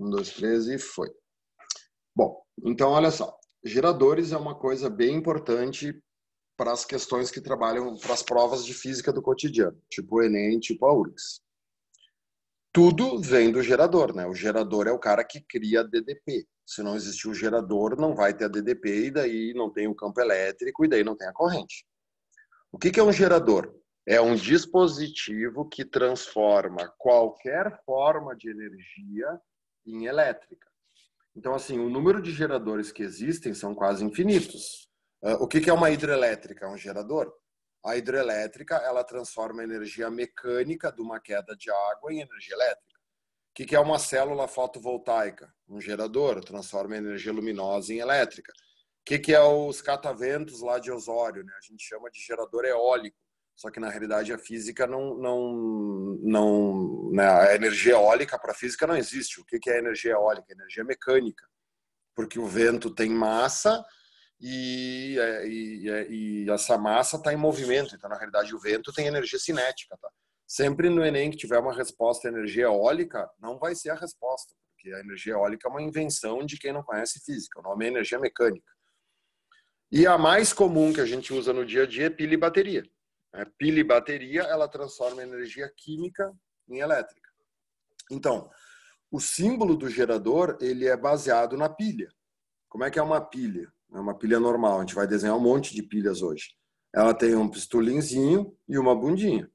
Um, dois, três e foi. Bom, então olha só. Geradores é uma coisa bem importante para as questões que trabalham para as provas de física do cotidiano, tipo o Enem, tipo a URGS. Tudo vem do gerador, né? O gerador é o cara que cria a DDP. Se não existir o gerador, não vai ter a DDP e daí não tem o campo elétrico e daí não tem a corrente. O que é um gerador? É um dispositivo que transforma qualquer forma de energia em elétrica. Então, assim, o número de geradores que existem são quase infinitos. O que é uma hidrelétrica? É um gerador. A hidrelétrica, ela transforma a energia mecânica de uma queda de água em energia elétrica. O que é uma célula fotovoltaica? Um gerador, transforma a energia luminosa em elétrica. O que é os cataventos lá de Osório, né? A gente chama de gerador eólico, só que na realidade a física né? A energia eólica para a física não existe. O que é energia eólica? Energia mecânica, porque o vento tem massa e essa massa está em movimento. Então na realidade o vento tem energia cinética, tá? Sempre no Enem que tiver uma resposta energia eólica, não vai ser a resposta, porque a energia eólica é uma invenção de quem não conhece física. O nome é energia mecânica. E a mais comum que a gente usa no dia a dia é pilha e bateria. A pilha e bateria, ela transforma energia química em elétrica. Então, o símbolo do gerador, ele é baseado na pilha. Como é que é uma pilha? É uma pilha normal, a gente vai desenhar um monte de pilhas hoje. Ela tem um pistolinzinho e uma bundinha.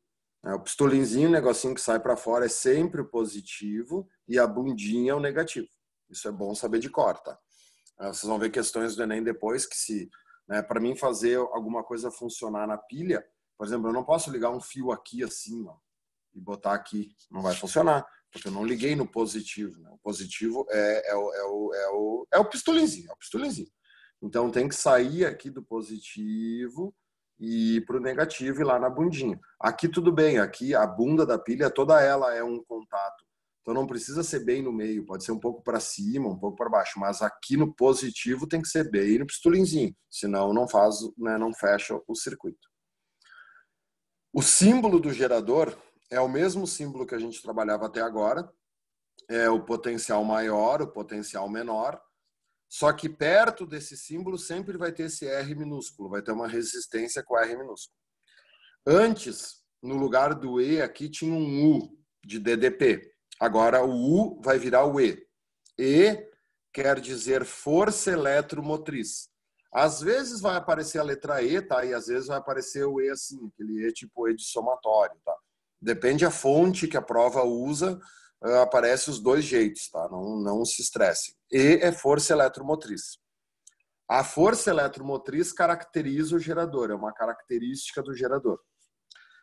O pistolinzinho, o negocinho que sai para fora, é sempre o positivo e a bundinha é o negativo. Isso é bom saber de cor, tá? Vocês vão ver questões do Enem depois que se... Né, para mim fazer alguma coisa funcionar na pilha, por exemplo, eu não posso ligar um fio aqui assim, ó, e botar aqui. Não vai funcionar, porque eu não liguei no positivo. Né? O positivo é o pistolinzinho, é o pistolinzinho. Então tem que sair aqui do positivo e ir para o negativo e lá na bundinha. Aqui tudo bem, aqui a bunda da pilha, toda ela é um contato. Então não precisa ser bem no meio, pode ser um pouco para cima, um pouco para baixo, mas aqui no positivo tem que ser bem no pistolinzinho, senão não faz, né, não fecha o circuito. O símbolo do gerador é o mesmo símbolo que a gente trabalhava até agora, é o potencial maior, o potencial menor, só que perto desse símbolo sempre vai ter esse R minúsculo, vai ter uma resistência com R minúsculo. Antes, no lugar do E aqui tinha um U de DDP. Agora o U vai virar o E. E quer dizer força eletromotriz. Às vezes vai aparecer a letra E, tá? E às vezes vai aparecer o E assim, aquele E tipo E de somatório, tá? Depende da fonte que a prova usa, aparece os dois jeitos, tá? Não se estressem. E é força eletromotriz. A força eletromotriz caracteriza o gerador, é uma característica do gerador.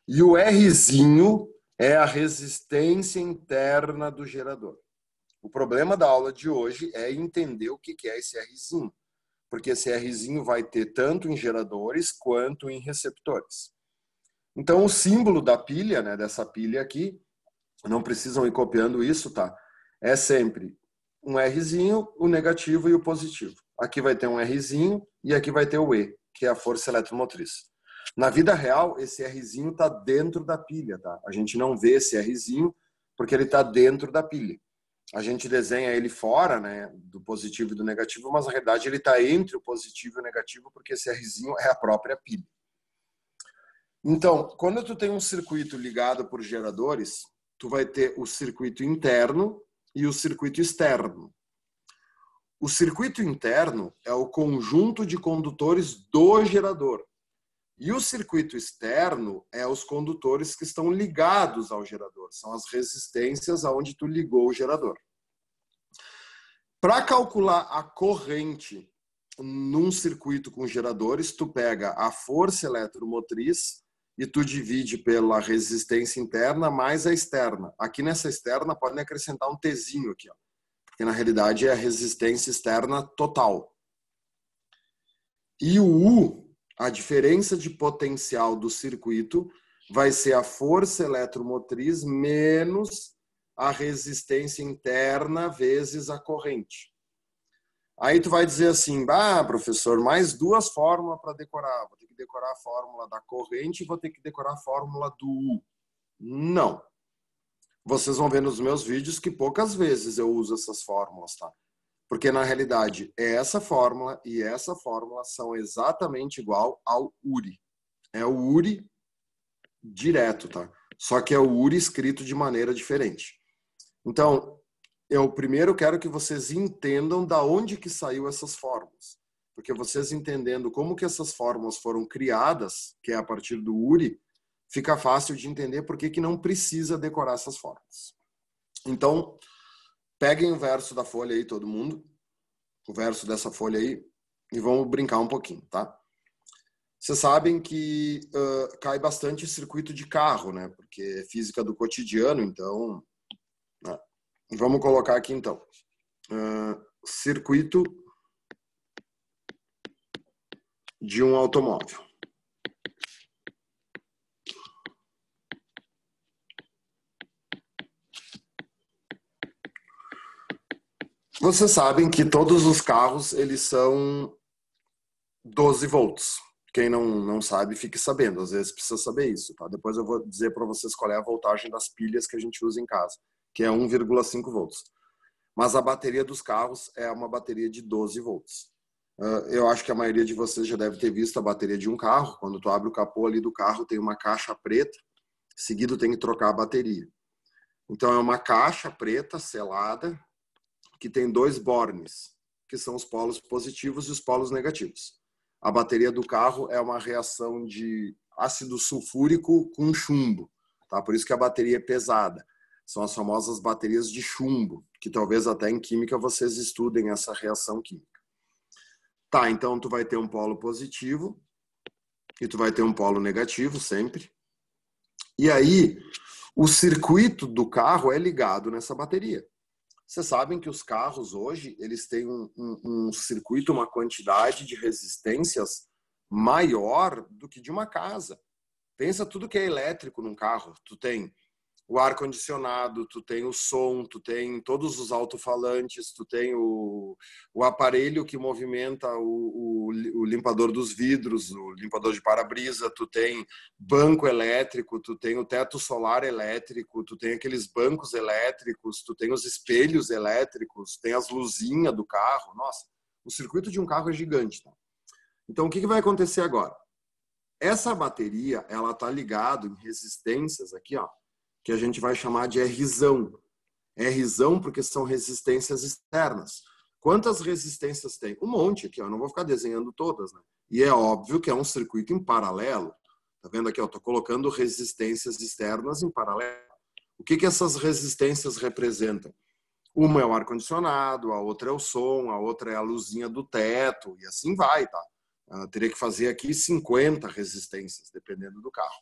E o Rzinho é a resistência interna do gerador. O problema da aula de hoje é entender o que é esse Rzinho, porque esse Rzinho vai ter tanto em geradores quanto em receptores. Então, o símbolo da pilha, né, dessa pilha aqui, não precisam ir copiando isso, tá? É sempre um Rzinho, o negativo e o positivo. Aqui vai ter um Rzinho e aqui vai ter o E, que é a força eletromotriz. Na vida real, esse Rzinho está dentro da pilha, tá? A gente não vê esse Rzinho porque ele está dentro da pilha. A gente desenha ele fora, né, do positivo e do negativo, mas na realidade ele está entre o positivo e o negativo porque esse Rzinho é a própria pilha. Então, quando tu tem um circuito ligado por geradores, tu vai ter o circuito interno e o circuito externo. O circuito interno é o conjunto de condutores do gerador. E o circuito externo é os condutores que estão ligados ao gerador. São as resistências aonde tu ligou o gerador. Para calcular a corrente num circuito com geradores, tu pega a força eletromotriz e tu divide pela resistência interna mais a externa. Aqui nessa externa podem acrescentar um Tzinho aqui, ó, porque na realidade é a resistência externa total. E o U, a diferença de potencial do circuito, vai ser a força eletromotriz menos a resistência interna vezes a corrente. Aí tu vai dizer assim, professor, mais duas fórmulas para decorar. Vou ter que decorar a fórmula da corrente e vou ter que decorar a fórmula do U. Não. vocês vão ver nos meus vídeos que poucas vezes eu uso essas fórmulas, tá? Porque na realidade essa fórmula e essa fórmula são exatamente igual ao URI. É o URI direto, tá? Só que é o URI escrito de maneira diferente. Então, eu primeiro quero que vocês entendam da onde que saiu essas fórmulas. Porque vocês entendendo como que essas fórmulas foram criadas, que é a partir do URI, fica fácil de entender por que que não precisa decorar essas fórmulas. Então, peguem o verso da folha aí, todo mundo. O verso dessa folha aí. E vamos brincar um pouquinho, tá? Vocês sabem que cai bastante circuito de carro, né? Porque é física do cotidiano, então... Né? Vamos colocar aqui, então. Circuito de um automóvel. Vocês sabem que todos os carros, eles são 12 volts. Quem não sabe, fique sabendo. Às vezes precisa saber isso, tá? Depois eu vou dizer para vocês qual é a voltagem das pilhas que a gente usa em casa, que é 1,5 volts. Mas a bateria dos carros é uma bateria de 12 volts. Eu acho que a maioria de vocês já deve ter visto a bateria de um carro. Quando tu abre o capô ali do carro, tem uma caixa preta. Seguido tem que trocar a bateria. Então é uma caixa preta selada que tem 2 bornes, que são os polos positivos e os polos negativos. A bateria do carro é uma reação de ácido sulfúrico com chumbo, tá? Por isso que a bateria é pesada. São as famosas baterias de chumbo, que talvez até em química vocês estudem essa reação química. Tá, então tu vai ter um polo positivo e tu vai ter um polo negativo sempre. E aí, o circuito do carro é ligado nessa bateria. Vocês sabem que os carros hoje, eles têm um circuito, uma quantidade de resistências maior do que de uma casa. Pensa tudo que é elétrico num carro. Tu tem o ar-condicionado, tu tem o som, tu tem todos os alto-falantes, tu tem o aparelho que movimenta o limpador dos vidros, o limpador de para-brisa, tu tem banco elétrico, tu tem o teto solar elétrico, tu tem aqueles bancos elétricos, tu tem os espelhos elétricos, tem as luzinhas do carro. Nossa, o circuito de um carro é gigante, tá? Então, o que vai acontecer agora? Essa bateria, ela está ligada em resistências aqui, ó, que a gente vai chamar de Rzão. Rzão porque são resistências externas. Quantas resistências tem? Um monte aqui, ó. Eu não vou ficar desenhando todas, né? E é óbvio que é um circuito em paralelo. Tá vendo aqui, ó? Tô colocando resistências externas em paralelo. O que essas resistências representam? Uma é o ar-condicionado, a outra é o som, a outra é a luzinha do teto, e assim vai, tá? Teria que fazer aqui 50 resistências, dependendo do carro.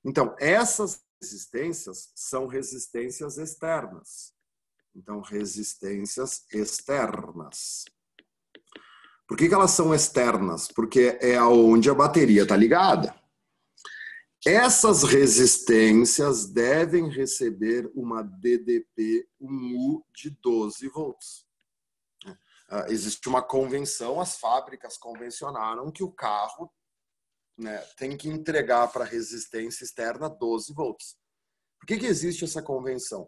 Então, essas resistências são resistências externas. Então, resistências externas. Por que elas são externas? Porque é aonde a bateria está ligada. Essas resistências devem receber uma DDP, um U de 12 volts. Existe uma convenção, as fábricas convencionaram que o carro, né, tem que entregar para a resistência externa 12 volts. Por que existe essa convenção?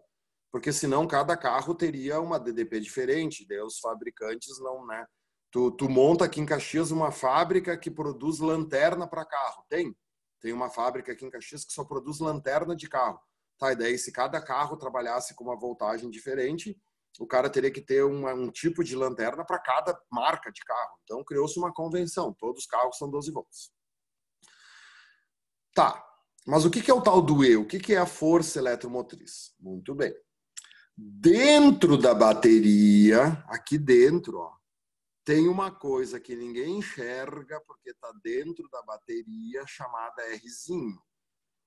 Porque senão cada carro teria uma DDP diferente, daí os fabricantes não, né? Tu monta aqui em Caxias uma fábrica que produz lanterna para carro. Tem uma fábrica aqui em Caxias que só produz lanterna de carro. Tá, e daí se cada carro trabalhasse com uma voltagem diferente, o cara teria que ter um tipo de lanterna para cada marca de carro. Então criou-se uma convenção, todos os carros são 12 volts. Tá, mas o que é o tal do E? O que é a força eletromotriz? Muito bem. Dentro da bateria, aqui dentro, ó, tem uma coisa que ninguém enxerga porque está dentro da bateria chamada Rzinho.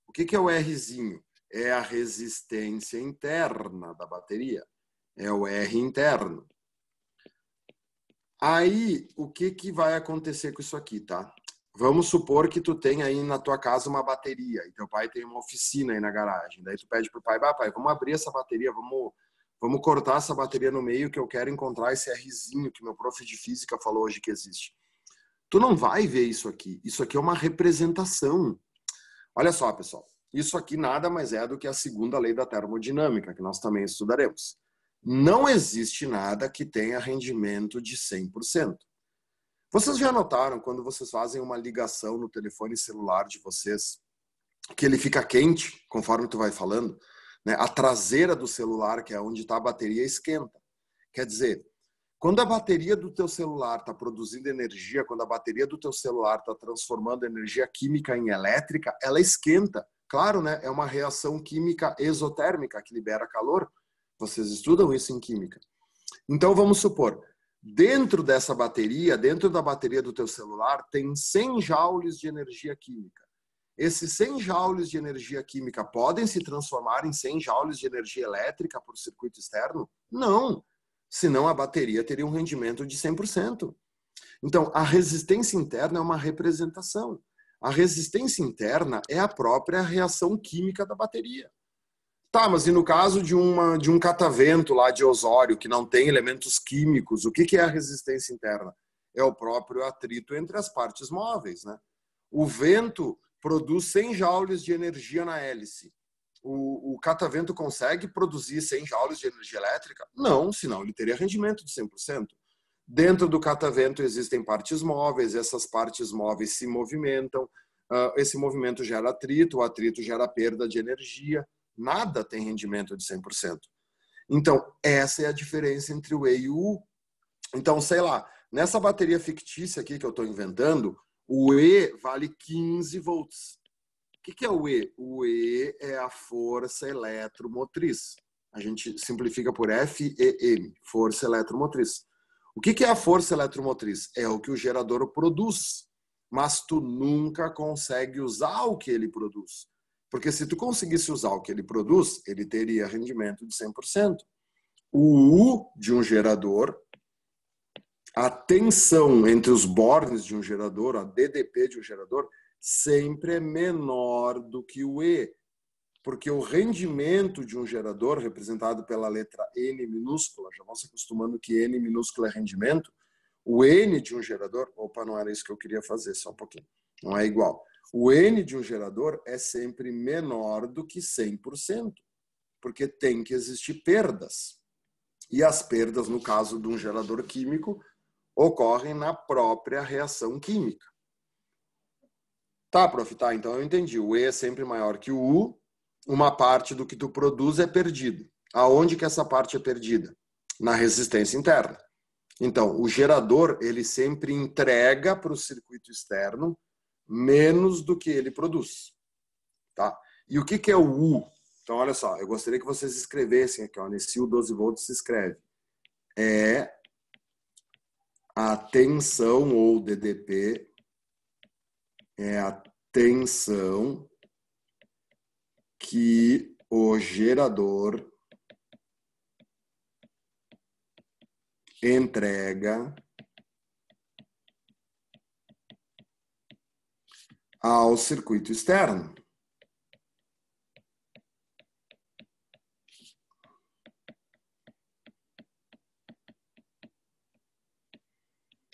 O que é o Rzinho? É a resistência interna da bateria. É o R interno. Aí, o que vai acontecer com isso aqui, tá? Vamos supor que tu tem aí na tua casa uma bateria e teu pai tem uma oficina aí na garagem. Daí tu pede pro pai, pai, vamos abrir essa bateria, vamos cortar essa bateria no meio que eu quero encontrar esse Rzinho que meu prof de física falou hoje que existe. Tu não vai ver isso aqui. Isso aqui é uma representação. Olha só, pessoal. Isso aqui nada mais é do que a segunda lei da termodinâmica, que nós também estudaremos. Não existe nada que tenha rendimento de 100%. Vocês já notaram, quando vocês fazem uma ligação no telefone celular de vocês, que ele fica quente, conforme tu vai falando, né? A traseira do celular, que é onde está a bateria, esquenta. Quer dizer, quando a bateria do teu celular está produzindo energia, quando a bateria do teu celular está transformando energia química em elétrica, ela esquenta. Claro, né? É uma reação química exotérmica que libera calor. Vocês estudam isso em química. Então, vamos supor, dentro dessa bateria, dentro da bateria do teu celular, tem 100 joules de energia química. Esses 100 joules de energia química podem se transformar em 100 joules de energia elétrica por circuito externo? Não. Senão a bateria teria um rendimento de 100%. Então, a resistência interna é uma representação. A resistência interna é a própria reação química da bateria. Tá, mas e no caso de um catavento lá de Osório, que não tem elementos químicos, o que é a resistência interna? É o próprio atrito entre as partes móveis, né? O vento produz 100 joules de energia na hélice. O catavento consegue produzir 100 joules de energia elétrica? Não, senão ele teria rendimento de 100%. Dentro do catavento existem partes móveis, essas partes móveis se movimentam, esse movimento gera atrito, o atrito gera perda de energia, nada tem rendimento de 100%. Então, essa é a diferença entre o E e o U. Então, sei lá, nessa bateria fictícia aqui que eu estou inventando, o E vale 15 volts. O que é o E? O E é a força eletromotriz. A gente simplifica por FEM, força eletromotriz. O que é a força eletromotriz? É o que o gerador produz, mas tu nunca consegue usar o que ele produz. Porque se tu conseguisse usar o que ele produz, ele teria rendimento de 100%. O U de um gerador, a tensão entre os bornes de um gerador, a DDP de um gerador, sempre é menor do que o E, porque o rendimento de um gerador, representado pela letra N minúscula, já vão se acostumando que N minúscula é rendimento, o N de um gerador, opa, não era isso que eu queria fazer, só um pouquinho, não é igual. O N de um gerador é sempre menor do que 100%, porque tem que existir perdas. E as perdas, no caso de um gerador químico, ocorrem na própria reação química. Tá, prof, tá, então eu entendi. O E é sempre maior que o U, uma parte do que tu produz é perdido. Aonde que essa parte é perdida? Na resistência interna. Então, o gerador, ele sempre entrega para o circuito externo menos do que ele produz. Tá? E o que é o U? Então, olha só, eu gostaria que vocês escrevessem aqui, ó, nesse U 12 volts se escreve. É a tensão, ou DDP, é a tensão que o gerador entrega ao circuito externo.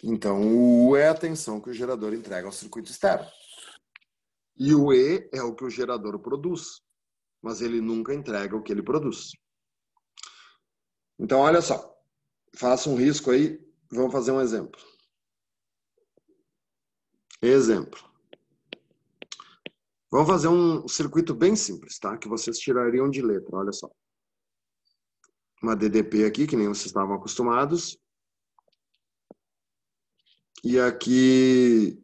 Então, o U é a tensão que o gerador entrega ao circuito externo. E o E é o que o gerador produz, mas ele nunca entrega o que ele produz. Então, olha só, faça um risco aí, vamos fazer um exemplo. Exemplo. Vamos fazer um circuito bem simples, tá? Que vocês tirariam de letra, olha só. Uma DDP aqui, que nem vocês estavam acostumados. E aqui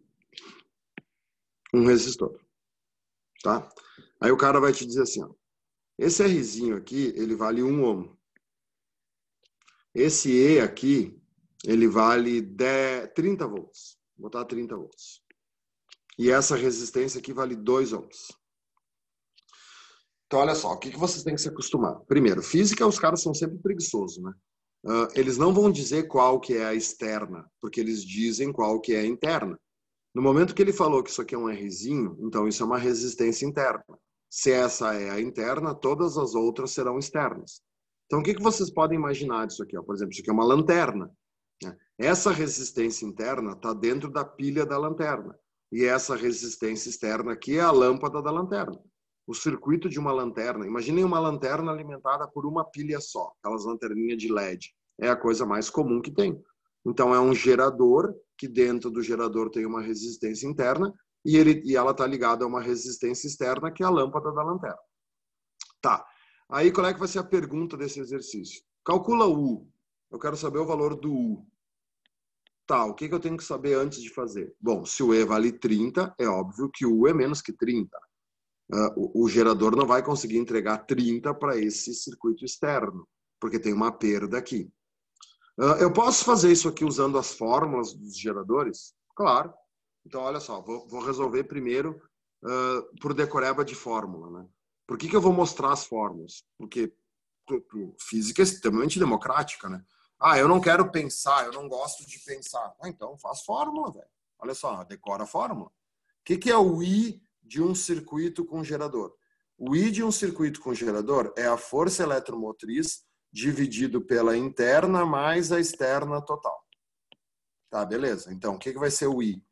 um resistor, tá? Aí o cara vai te dizer assim, ó, esse Rzinho aqui, ele vale 1 ohm. Esse E aqui, ele vale 30 volts. Vou botar 30 volts. E essa resistência aqui vale 2 ohms. Então, olha só, o que vocês têm que se acostumar? Primeiro, física, os caras são sempre preguiçosos, né? Eles não vão dizer qual que é a externa, porque eles dizem qual que é a interna. No momento que ele falou que isso aqui é um Rzinho, então isso é uma resistência interna. Se essa é a interna, todas as outras serão externas. Então, o que vocês podem imaginar disso aqui? Por exemplo, isso aqui é uma lanterna. Essa resistência interna está dentro da pilha da lanterna. E essa resistência externa aqui é a lâmpada da lanterna. o circuito de uma lanterna. Imaginem uma lanterna alimentada por uma pilha só, aquelas lanterninhas de LED. É a coisa mais comum que tem. Então, é um gerador, que dentro do gerador tem uma resistência interna, e ela está ligada a uma resistência externa, que é a lâmpada da lanterna. Tá. Aí, qual é que vai ser a pergunta desse exercício? Calcula o U. Eu quero saber o valor do U. Tá, o que eu tenho que saber antes de fazer? Bom, se o E vale 30, é óbvio que o U é menos que 30. O gerador não vai conseguir entregar 30 para esse circuito externo, porque tem uma perda aqui. Eu posso fazer isso aqui usando as fórmulas dos geradores? Claro. Então, olha só, vou resolver primeiro por decoreba de fórmula, né? Por que eu vou mostrar as fórmulas? Porque física é extremamente democrática, né? Eu não quero pensar, eu não gosto de pensar. Então, faz fórmula, velho. Olha só, decora a fórmula. O que é o I de um circuito com gerador? O I de um circuito com gerador é a força eletromotriz dividido pela interna mais a externa total. Tá, beleza. Então, o que vai ser o I?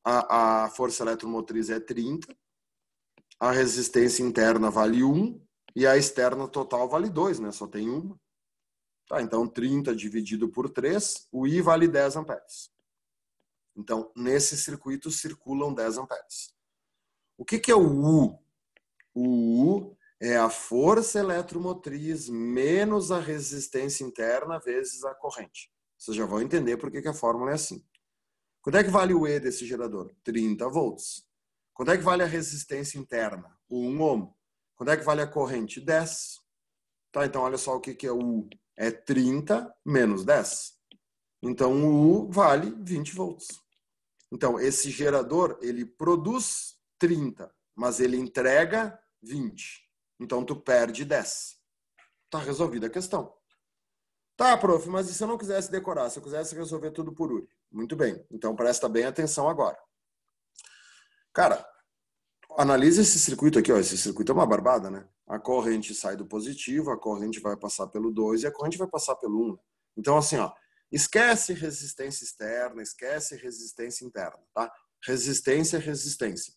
A força eletromotriz é 30, a resistência interna vale 1 e a externa total vale 2, né? Só tem uma. Tá, então 30 dividido por 3, o I vale 10 amperes. Então, nesse circuito circulam 10 amperes. O que é o U? O U é a força eletromotriz menos a resistência interna vezes a corrente. Vocês já vão entender por que a fórmula é assim. Quanto é que vale o E desse gerador? 30 volts. Quanto é que vale a resistência interna? 1 ohm. Quanto é que vale a corrente? 10. Tá, então olha só o que é o U. É 30 menos 10. Então o U vale 20 volts. Então esse gerador, ele produz 30, mas ele entrega 20. Então tu perde 10. Tá resolvida a questão. Tá, prof, mas e se eu não quisesse decorar? Se eu quisesse resolver tudo por Uri? Muito bem. Então presta bem atenção agora. Cara, analisa esse circuito aqui, ó. Esse circuito é uma barbada, né? A corrente sai do positivo, a corrente vai passar pelo 2 e a corrente vai passar pelo 1. Então, assim, ó, esquece resistência externa, esquece resistência interna, tá? Resistência é resistência.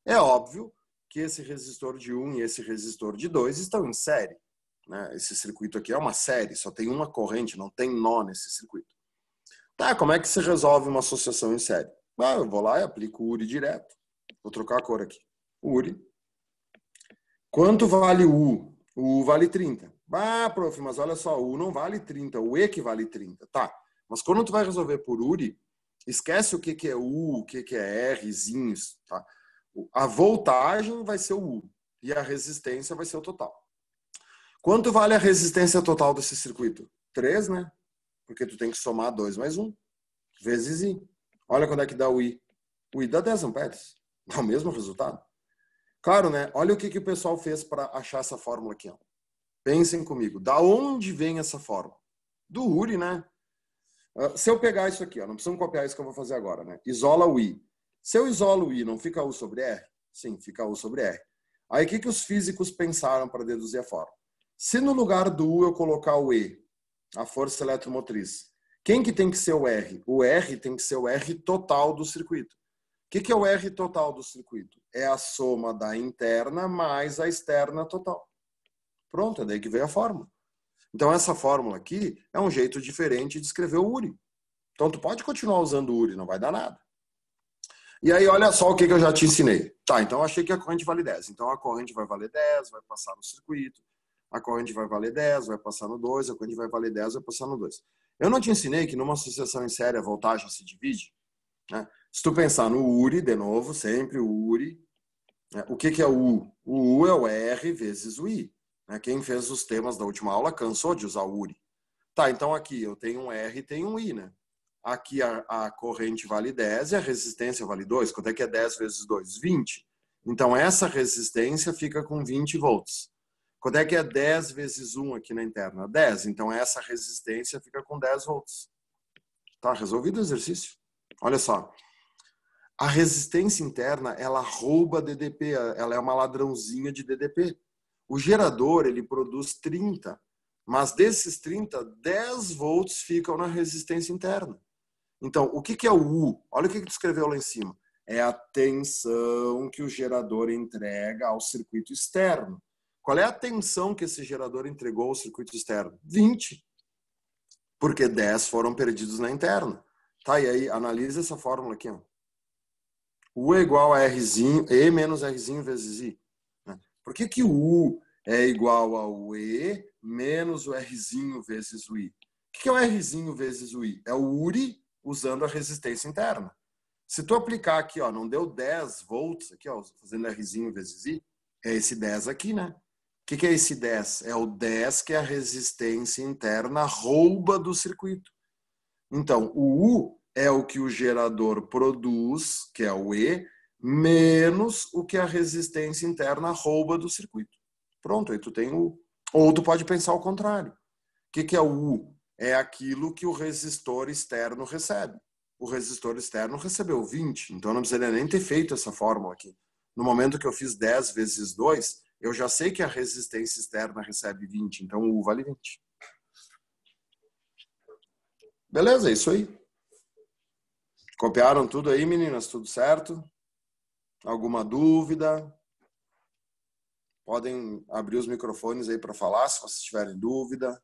É óbvio que esse resistor de 1 e esse resistor de 2 estão em série, né? Esse circuito aqui é uma série, só tem uma corrente, não tem nó nesse circuito. Tá, como é que se resolve uma associação em série? Eu vou lá e aplico o Uri direto. Vou trocar a cor aqui. Uri. Quanto vale o U? O U vale 30. Prof, mas olha só, o U não vale 30, o E que vale 30. Tá, mas quando tu vai resolver por Uri, esquece o que é U, o que é Rzinhos, tá? A voltagem vai ser o U e a resistência vai ser o total. Quanto vale a resistência total desse circuito? 3, né? Porque tu tem que somar 2 mais 1, vezes I. Olha quando é que dá o I. O I dá 10 amperes. Dá o mesmo resultado. Claro, né? Olha o que o pessoal fez para achar essa fórmula aqui. Ó. Pensem comigo. Da onde vem essa fórmula? Do Uri, né? Se eu pegar isso aqui, ó, não precisamos copiar isso que eu vou fazer agora, né? Isola o I. Se eu isolo o I, não fica U sobre R? Sim, fica U sobre R. Aí o que os físicos pensaram para deduzir a fórmula? Se no lugar do U eu colocar o E, a força eletromotriz, quem que tem que ser o R? O R tem que ser o R total do circuito. O que é o R total do circuito? É a soma da interna mais a externa total. Pronto, é daí que veio a fórmula. Então essa fórmula aqui é um jeito diferente de escrever o Uri. Então tu pode continuar usando o Uri, não vai dar nada. E aí olha só o que eu já te ensinei. Tá, então eu achei que a corrente vale 10. Então a corrente vai valer 10, vai passar no circuito. A corrente vai valer 10, vai passar no 2. A corrente vai valer 10, vai passar no 2. Eu não te ensinei que numa associação em série a voltagem se divide? Né? Se tu pensar no Uri, de novo, sempre o Uri. Né? O que é o U? O U é o R vezes o I. Né? Quem fez os temas da última aula cansou de usar o Uri. Tá, então aqui eu tenho um R e tenho um I, né? Aqui a corrente vale 10 e a resistência vale 2. Quanto é que é 10 vezes 2? 20. Então essa resistência fica com 20 volts. Quanto é que é 10 vezes 1 aqui na interna? 10. Então essa resistência fica com 10 volts. Tá resolvido o exercício? Olha só. A resistência interna, ela rouba DDP, ela é uma ladrãozinha de DDP. O gerador, ele produz 30, mas desses 30, 10 volts ficam na resistência interna. Então, o que é o U? Olha o que tu escreveu lá em cima. É a tensão que o gerador entrega ao circuito externo. Qual é a tensão que esse gerador entregou ao circuito externo? 20. Porque 10 foram perdidos na interna. Tá, e aí, analisa essa fórmula aqui. Ó. U é igual a Rzinho, E menos Rzinho vezes I. Por que que o U é igual ao E menos o Rzinho vezes o I? O que é o Rzinho vezes o I? É o URI usando a resistência interna. Se tu aplicar aqui, ó, não deu 10 volts, aqui, ó, fazendo Rzinho vezes I, é esse 10 aqui, né? O que é esse 10? É o 10 que a resistência interna rouba do circuito. Então, o U é o que o gerador produz, que é o E, menos o que a resistência interna rouba do circuito. Pronto, aí tu tem o U. Ou tu pode pensar o contrário. O que é o U? É aquilo que o resistor externo recebe. O resistor externo recebeu 20, então não precisaria nem ter feito essa fórmula aqui. No momento que eu fiz 10 vezes 2, eu já sei que a resistência externa recebe 20, então o U vale 20. Beleza, é isso aí. Copiaram tudo aí, meninas? Tudo certo? Alguma dúvida? Podem abrir os microfones aí para falar, se vocês tiverem dúvida.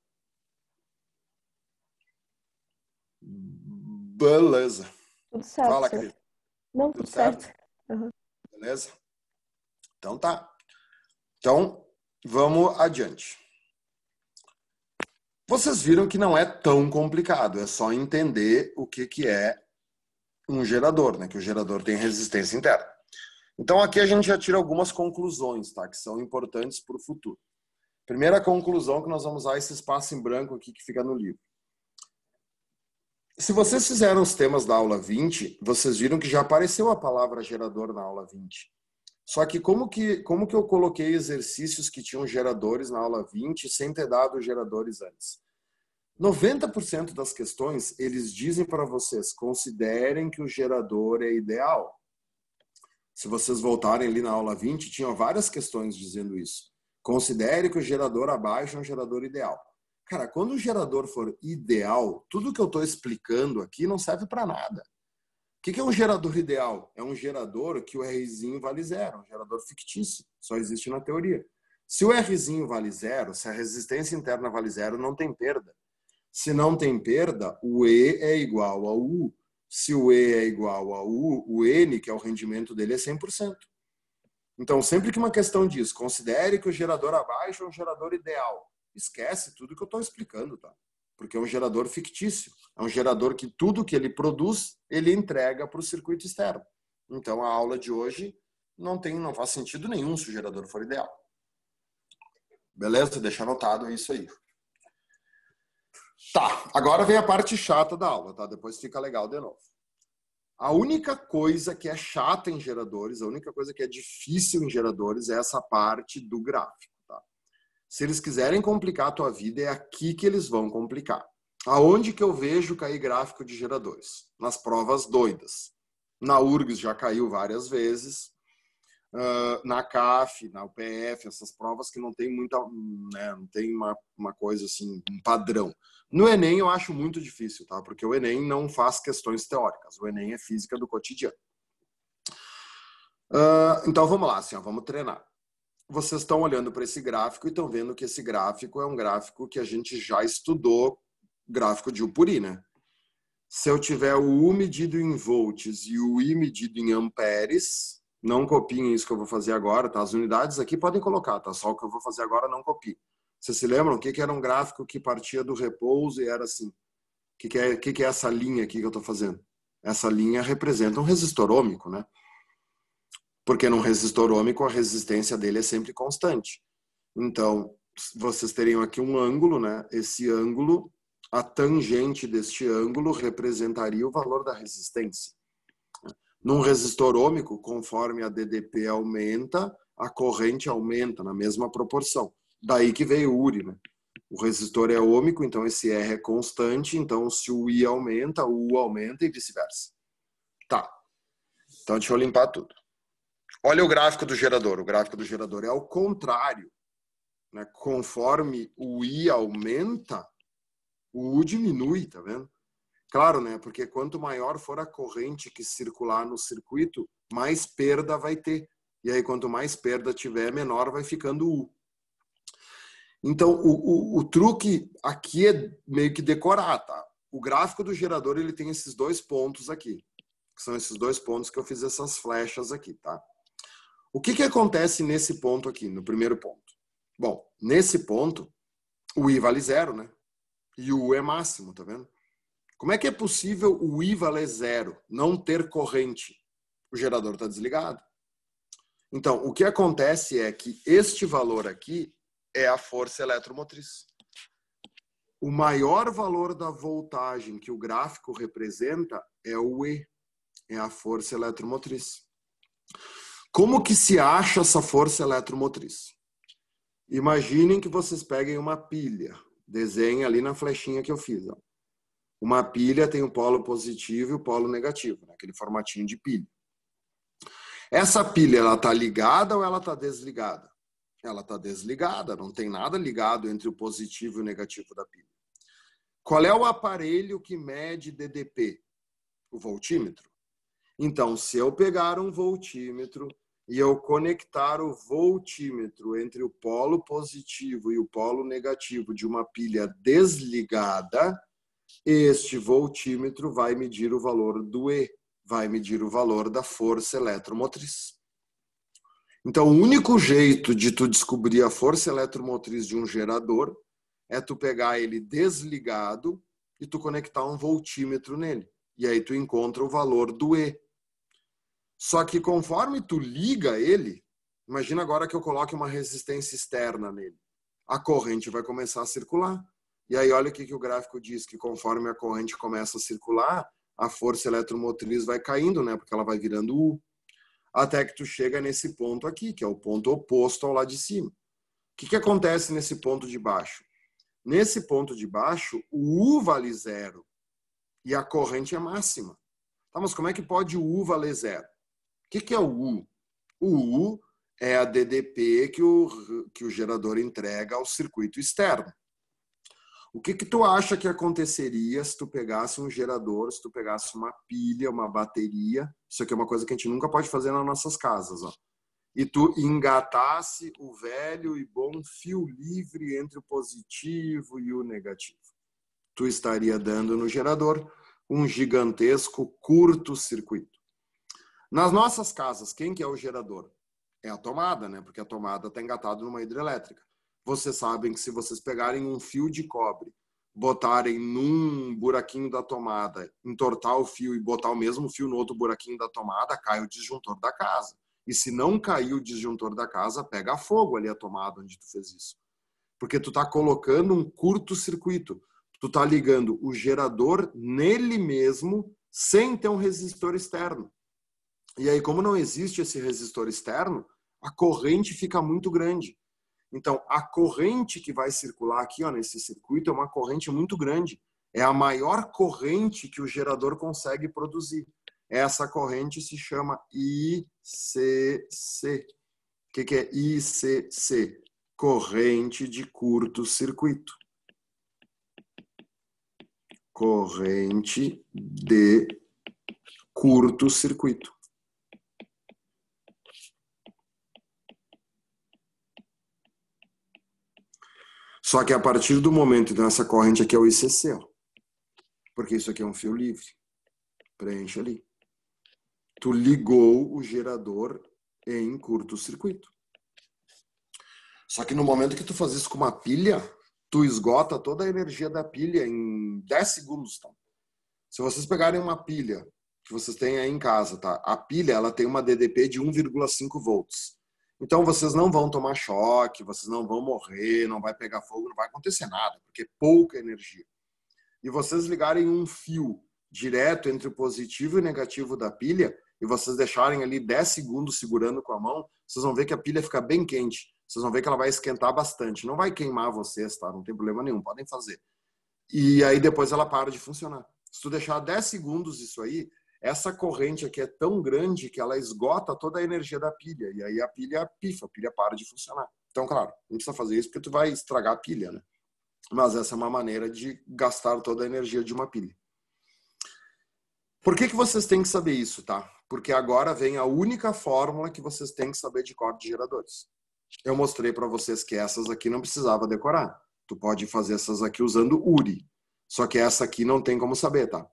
Beleza. Tudo certo. Fala, querido. Não, tudo certo. Uhum. Beleza? Então tá. Então, vamos adiante. Vocês viram que não é tão complicado, é só entender o que é um gerador, né? Que o gerador tem resistência interna. Então aqui a gente já tira algumas conclusões, tá? Que são importantes para o futuro. Primeira conclusão que nós vamos usar esse espaço em branco aqui que fica no livro. Se vocês fizeram os temas da aula 20, vocês viram que já apareceu a palavra gerador na aula 20. Só que como que eu coloquei exercícios que tinham geradores na aula 20 sem ter dado geradores antes? 90% das questões, eles dizem para vocês, considerem que o gerador é ideal. Se vocês voltarem ali na aula 20, tinham várias questões dizendo isso. Considere que o gerador abaixo é um gerador ideal. Cara, quando o gerador for ideal, tudo que eu estou explicando aqui não serve para nada. O que é um gerador ideal? É um gerador que o Rzinho vale zero, um gerador fictício, só existe na teoria. Se o Rzinho vale zero, se a resistência interna vale zero, não tem perda. Se não tem perda, o E é igual ao U. Se o E é igual ao U, o N, que é o rendimento dele, é 100%. Então, sempre que uma questão diz, considere que o gerador abaixo é um gerador ideal, esquece tudo que eu estou explicando, tá? Porque é um gerador fictício. É um gerador que tudo que ele produz, ele entrega para o circuito externo. Então, a aula de hoje não faz sentido nenhum se o gerador for ideal. Beleza? Deixa anotado isso aí. Tá, agora vem a parte chata da aula, tá? Depois fica legal de novo. A única coisa que é chata em geradores, a única coisa que é difícil em geradores é essa parte do gráfico, tá? Se eles quiserem complicar a tua vida, é aqui que eles vão complicar. Aonde que eu vejo cair gráfico de geradores? Nas provas doidas. Na URGS já caiu várias vezes. Na CAF, na UPF, essas provas que não tem muita, né, não tem uma coisa assim, um padrão. No Enem eu acho muito difícil, tá? Porque o Enem não faz questões teóricas, o Enem é física do cotidiano. Então vamos lá, assim, ó, vamos treinar. Vocês estão olhando para esse gráfico e estão vendo que esse gráfico é um gráfico que a gente já estudou, gráfico de Upuri, né? Se eu tiver o U medido em volts e o I medido em amperes, não copiem isso que eu vou fazer agora, tá? As unidades aqui podem colocar, tá? Só o que eu vou fazer agora não copie. Vocês se lembram o que era um gráfico que partia do repouso e era assim? O que é essa linha aqui que eu estou fazendo? Essa linha representa um resistor ôhmico, né? Porque num resistor ôhmico a resistência dele é sempre constante. Então, vocês teriam aqui um ângulo, né? Esse ângulo, a tangente deste ângulo representaria o valor da resistência. Num resistor ôhmico, conforme a DDP aumenta, a corrente aumenta na mesma proporção. Daí que veio o URI, né? O resistor é ôhmico, então esse R é constante, então se o I aumenta, o U aumenta e vice-versa. Tá. Então deixa eu limpar tudo. Olha o gráfico do gerador. O gráfico do gerador é ao contrário, né? Conforme o I aumenta, o U diminui, tá vendo? Claro, né? Porque quanto maior for a corrente que circular no circuito, mais perda vai ter. E aí, quanto mais perda tiver, menor vai ficando o U. Então, o truque aqui é meio que decorar, tá? O gráfico do gerador, ele tem esses dois pontos aqui. Que são esses dois pontos que eu fiz essas flechas aqui, tá? O que acontece nesse ponto aqui, no primeiro ponto? Bom, nesse ponto, o I vale 0, né? E o U é máximo, tá vendo? Como é que é possível o I valer 0, não ter corrente? O gerador está desligado. Então, o que acontece é que este valor aqui é a força eletromotriz. O maior valor da voltagem que o gráfico representa é o E, é a força eletromotriz. Como que se acha essa força eletromotriz? Imaginem que vocês peguem uma pilha, desenhem ali na flechinha que eu fiz. Ó. Uma pilha tem o polo positivo e o polo negativo, né? Aquele formatinho de pilha. Essa pilha, ela está ligada ou ela está desligada? Ela está desligada, não tem nada ligado entre o positivo e o negativo da pilha. Qual é o aparelho que mede DDP? O voltímetro. Então, se eu pegar um voltímetro e eu conectar o voltímetro entre o polo positivo e o polo negativo de uma pilha desligada, este voltímetro vai medir o valor do E, vai medir o valor da força eletromotriz. Então, o único jeito de tu descobrir a força eletromotriz de um gerador é tu pegar ele desligado e tu conectar um voltímetro nele. E aí tu encontra o valor do E. Só que conforme tu liga ele, imagina agora que eu coloque uma resistência externa nele. A corrente vai começar a circular. E aí olha o que o gráfico diz, que conforme a corrente começa a circular, a força eletromotriz vai caindo, né? Porque ela vai virando U. Até que tu chega nesse ponto aqui, que é o ponto oposto ao lá de cima. O que acontece nesse ponto de baixo? Nesse ponto de baixo, o U vale 0 e a corrente é máxima. Tá, mas como é que pode o U valer 0? O que é o U? O U é a DDP que o gerador entrega ao circuito externo. O que tu acha que aconteceria se tu pegasse um gerador, se tu pegasse uma pilha, uma bateria? Isso aqui é uma coisa que a gente nunca pode fazer nas nossas casas, ó. E tu engatasse o velho e bom fio livre entre o positivo e o negativo. Tu estaria dando no gerador um gigantesco curto-circuito. Nas nossas casas, quem que é o gerador? É a tomada, né? Porque a tomada está engatada numa hidrelétrica. Vocês sabem que se vocês pegarem um fio de cobre, botarem num buraquinho da tomada, entortar o fio e botar o mesmo fio no outro buraquinho da tomada, cai o disjuntor da casa. E se não cair o disjuntor da casa, pega fogo ali a tomada onde tu fez isso. Porque tu tá colocando um curto-circuito. Tu tá ligando o gerador nele mesmo sem ter um resistor externo. E aí, como não existe esse resistor externo, a corrente fica muito grande. Então, a corrente que vai circular aqui, ó, nesse circuito é uma corrente muito grande. É a maior corrente que o gerador consegue produzir. Essa corrente se chama ICC. O que é ICC? Corrente de curto-circuito. Corrente de curto-circuito. Só que a partir do momento, então essa corrente aqui é o ICC, ó, porque isso aqui é um fio livre. Preenche ali. Tu ligou o gerador em curto-circuito. Só que no momento que tu faz isso com uma pilha, tu esgota toda a energia da pilha em 10 segundos. Tá? Se vocês pegarem uma pilha que vocês têm aí em casa, tá? A pilha ela tem uma DDP de 1,5 volts. Então, vocês não vão tomar choque, vocês não vão morrer, não vai pegar fogo, não vai acontecer nada, porque é pouca energia. E vocês ligarem um fio direto entre o positivo e o negativo da pilha, e vocês deixarem ali 10 segundos segurando com a mão, vocês vão ver que a pilha fica bem quente. Vocês vão ver que ela vai esquentar bastante. Não vai queimar vocês, tá? Não tem problema nenhum, podem fazer. E aí depois ela para de funcionar. Se tu deixar 10 segundos isso aí, essa corrente aqui é tão grande que ela esgota toda a energia da pilha. E aí a pilha pifa, a pilha para de funcionar. Então, claro, não precisa fazer isso porque tu vai estragar a pilha, né? Mas essa é uma maneira de gastar toda a energia de uma pilha. Por que vocês têm que saber isso, tá? Porque agora vem a única fórmula que vocês têm que saber de cor de geradores. Eu mostrei para vocês que essas aqui não precisava decorar. Tu pode fazer essas aqui usando URI. Só que essa aqui não tem como saber, tá?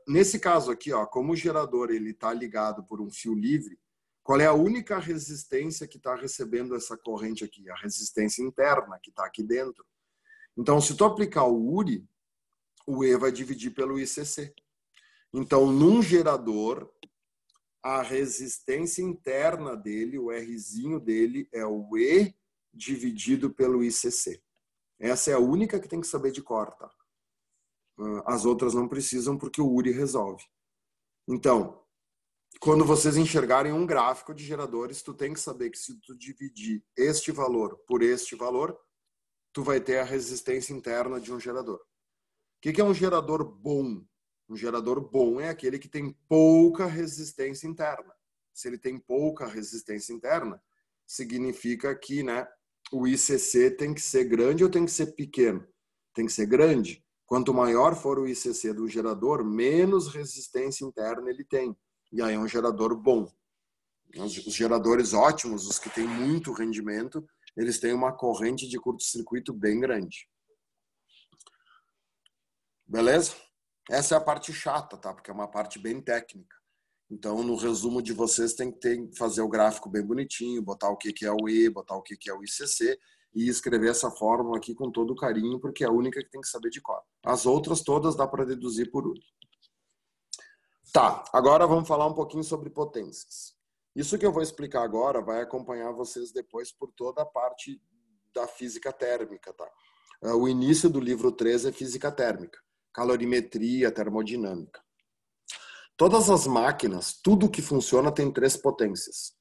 Nesse caso aqui, ó, como o gerador ele está ligado por um fio livre, qual é a única resistência que está recebendo essa corrente aqui? A resistência interna que está aqui dentro. Então, se tu aplicar o URI, o E vai dividir pelo ICC. Então, num gerador, a resistência interna dele, o Rzinho dele, é o E dividido pelo ICC. Essa é a única que tem que saber de cor, tá? As outras não precisam porque o URI resolve. Então, quando vocês enxergarem um gráfico de geradores, tu tem que saber que se tu dividir este valor por este valor, tu vai ter a resistência interna de um gerador. O que é um gerador bom? Um gerador bom é aquele que tem pouca resistência interna. Se ele tem pouca resistência interna, significa que, né, o ICC tem que ser grande ou tem que ser pequeno? Tem que ser grande. Quanto maior for o ICC do gerador, menos resistência interna ele tem. E aí é um gerador bom. Os geradores ótimos, os que têm muito rendimento, eles têm uma corrente de curto-circuito bem grande. Beleza? Essa é a parte chata, tá? Porque é uma parte bem técnica. Então, no resumo de vocês, tem que fazer o gráfico bem bonitinho, botar o que é o E, botar o que é o ICC e escrever essa fórmula aqui com todo carinho, porque é a única que tem que saber de cor. As outras todas dá para deduzir por URI. Tá, agora vamos falar um pouquinho sobre potências. Isso que eu vou explicar agora vai acompanhar vocês depois por toda a parte da física térmica, tá? O início do livro 3 é física térmica, calorimetria, termodinâmica. Todas as máquinas, tudo que funciona tem 3 potências.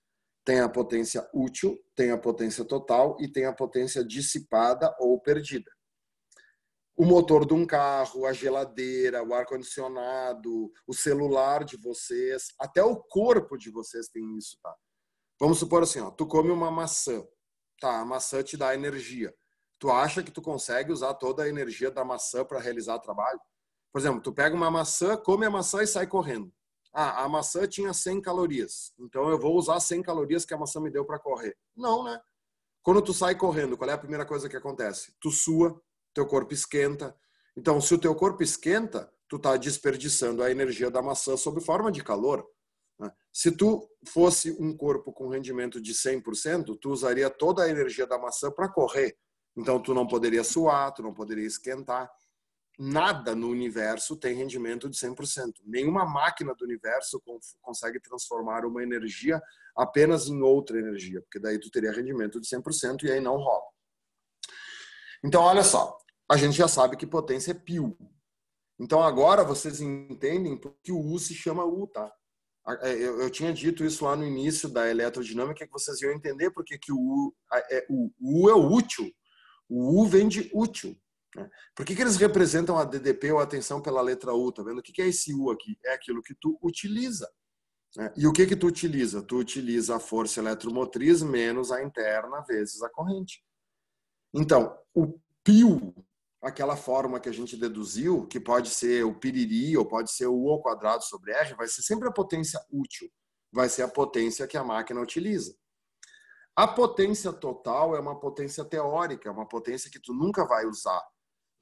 Tem a potência útil, tem a potência total e tem a potência dissipada ou perdida. O motor de um carro, a geladeira, o ar-condicionado, o celular de vocês, até o corpo de vocês tem isso, tá? Vamos supor assim, ó, tu come uma maçã, tá? A maçã te dá energia. Tu acha que tu consegue usar toda a energia da maçã para realizar trabalho? Por exemplo, tu pega uma maçã, come a maçã e sai correndo. Ah, a maçã tinha 100 calorias, então eu vou usar 100 calorias que a maçã me deu para correr. Não, né? Quando tu sai correndo, qual é a primeira coisa que acontece? Tu sua, teu corpo esquenta. Então, se o teu corpo esquenta, tu tá desperdiçando a energia da maçã sob forma de calor. Se tu fosse um corpo com rendimento de 100%, tu usaria toda a energia da maçã para correr. Então, tu não poderia suar, tu não poderia esquentar. Nada no universo tem rendimento de 100%. Nenhuma máquina do universo consegue transformar uma energia apenas em outra energia, porque daí tu teria rendimento de 100% e aí não rola. Então, olha só, a gente já sabe que potência é π. Então, agora vocês entendem porque o U se chama U, tá? Eu tinha dito isso lá no início da eletrodinâmica, que vocês iam entender porque que o U é U. O U é o útil. O U vem de útil. Por que eles representam a DDP ou a tensão pela letra U? Tá vendo? O que é esse U aqui? É aquilo que tu utiliza. E o que tu utiliza? Tu utiliza a força eletromotriz menos a interna vezes a corrente. Então, o π, aquela forma que a gente deduziu, que pode ser o piriri ou pode ser o U ao quadrado sobre R, vai ser sempre a potência útil. Vai ser a potência que a máquina utiliza. A potência total é uma potência teórica, é uma potência que tu nunca vai usar.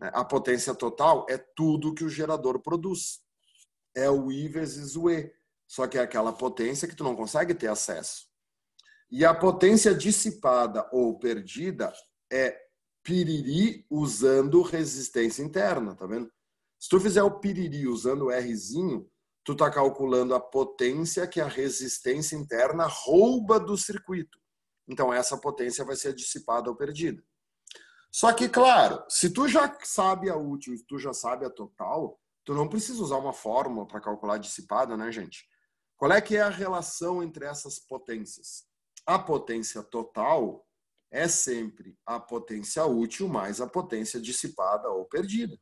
A potência total é tudo que o gerador produz. É o I vezes o E. Só que é aquela potência que tu não consegue ter acesso. E a potência dissipada ou perdida é piriri usando resistência interna, tá vendo? Se tu fizer o piriri usando o Rzinho, tu tá calculando a potência que a resistência interna rouba do circuito. Então essa potência vai ser dissipada ou perdida. Só que, claro, se tu já sabe a útil e tu já sabe a total, tu não precisa usar uma fórmula para calcular a dissipada, né, gente? Qual é que é a relação entre essas potências? A potência total é sempre a potência útil mais a potência dissipada ou perdida.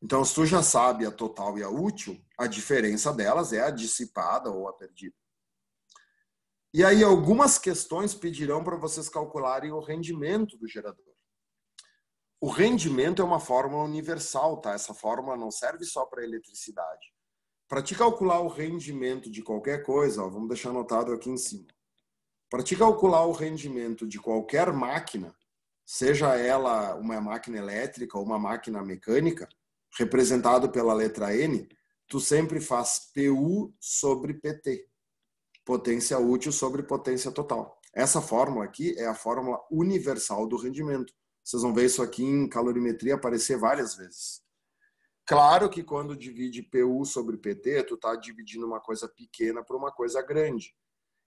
Então, se tu já sabe a total e a útil, a diferença delas é a dissipada ou a perdida. E aí, algumas questões pedirão para vocês calcularem o rendimento do gerador. O rendimento é uma fórmula universal, tá? Essa fórmula não serve só para eletricidade. Para te calcular o rendimento de qualquer coisa, ó, vamos deixar anotado aqui em cima. Para te calcular o rendimento de qualquer máquina, seja ela uma máquina elétrica ou uma máquina mecânica, representado pela letra N, tu sempre faz PU sobre PT. Potência útil sobre potência total. Essa fórmula aqui é a fórmula universal do rendimento. Vocês vão ver isso aqui em calorimetria aparecer várias vezes. Claro que quando divide PU sobre PT, tu está dividindo uma coisa pequena para uma coisa grande.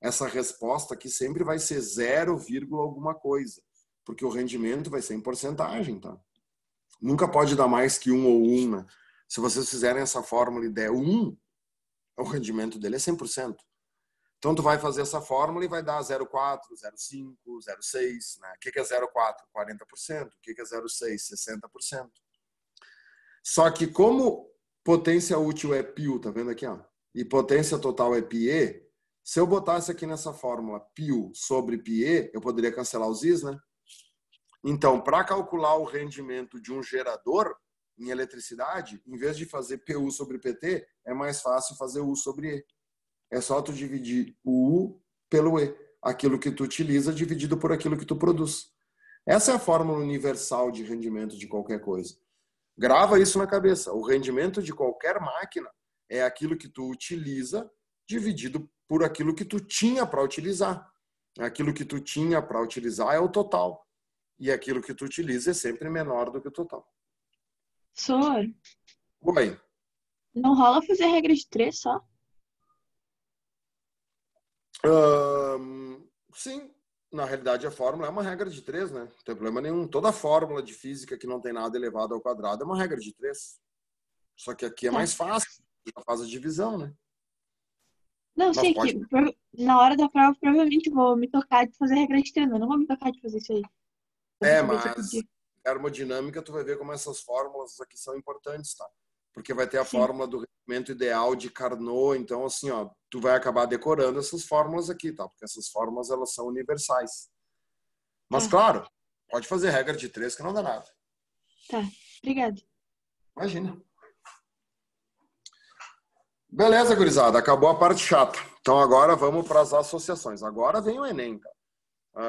Essa resposta aqui sempre vai ser 0, alguma coisa, porque o rendimento vai ser em porcentagem, tá? Nunca pode dar mais que 1 ou 1, né? Se vocês fizerem essa fórmula e der 1, o rendimento dele é 100%. Então, tu vai fazer essa fórmula e vai dar 0,4, 0,5, 0,6. Né? O que é 0,4? 40%. O que é 0,6? 60%. Só que como potência útil é π, tá vendo aqui? Ó, e potência total é πe, se eu botasse aqui nessa fórmula π sobre πe, eu poderia cancelar os i's, né? Então, para calcular o rendimento de um gerador em eletricidade, em vez de fazer PU sobre PT, é mais fácil fazer U sobre E. É só tu dividir o U pelo E. Aquilo que tu utiliza dividido por aquilo que tu produz. Essa é a fórmula universal de rendimento de qualquer coisa. Grava isso na cabeça. O rendimento de qualquer máquina é aquilo que tu utiliza dividido por aquilo que tu tinha para utilizar. Aquilo que tu tinha para utilizar é o total. E aquilo que tu utiliza é sempre menor do que o total. Professor, Oi. não rola fazer regra de 3 só? Sim, na realidade a fórmula é uma regra de 3, né? Não tem problema nenhum. Toda fórmula de física que não tem nada elevado ao quadrado é uma regra de 3. Só que aqui é mais fácil, já faz a divisão, né? Não, Mas sei pode. que na hora da prova provavelmente vou me tocar de fazer regra de 3, mas não vou me tocar de fazer isso aí. Pra saber se eu Mas podia. termodinâmica, tu vai ver como essas fórmulas aqui são importantes, tá? Porque vai ter a Sim. fórmula do rendimento ideal de Carnot, então assim, ó, tu vai acabar decorando essas fórmulas aqui, tá? Porque essas fórmulas, elas são universais. Mas, Tá, claro, pode fazer regra de 3 que não dá nada. tá. Obrigada. Imagina. Beleza, gurizada. Acabou a parte chata. Então, agora vamos para as associações. Agora vem o Enem, tá?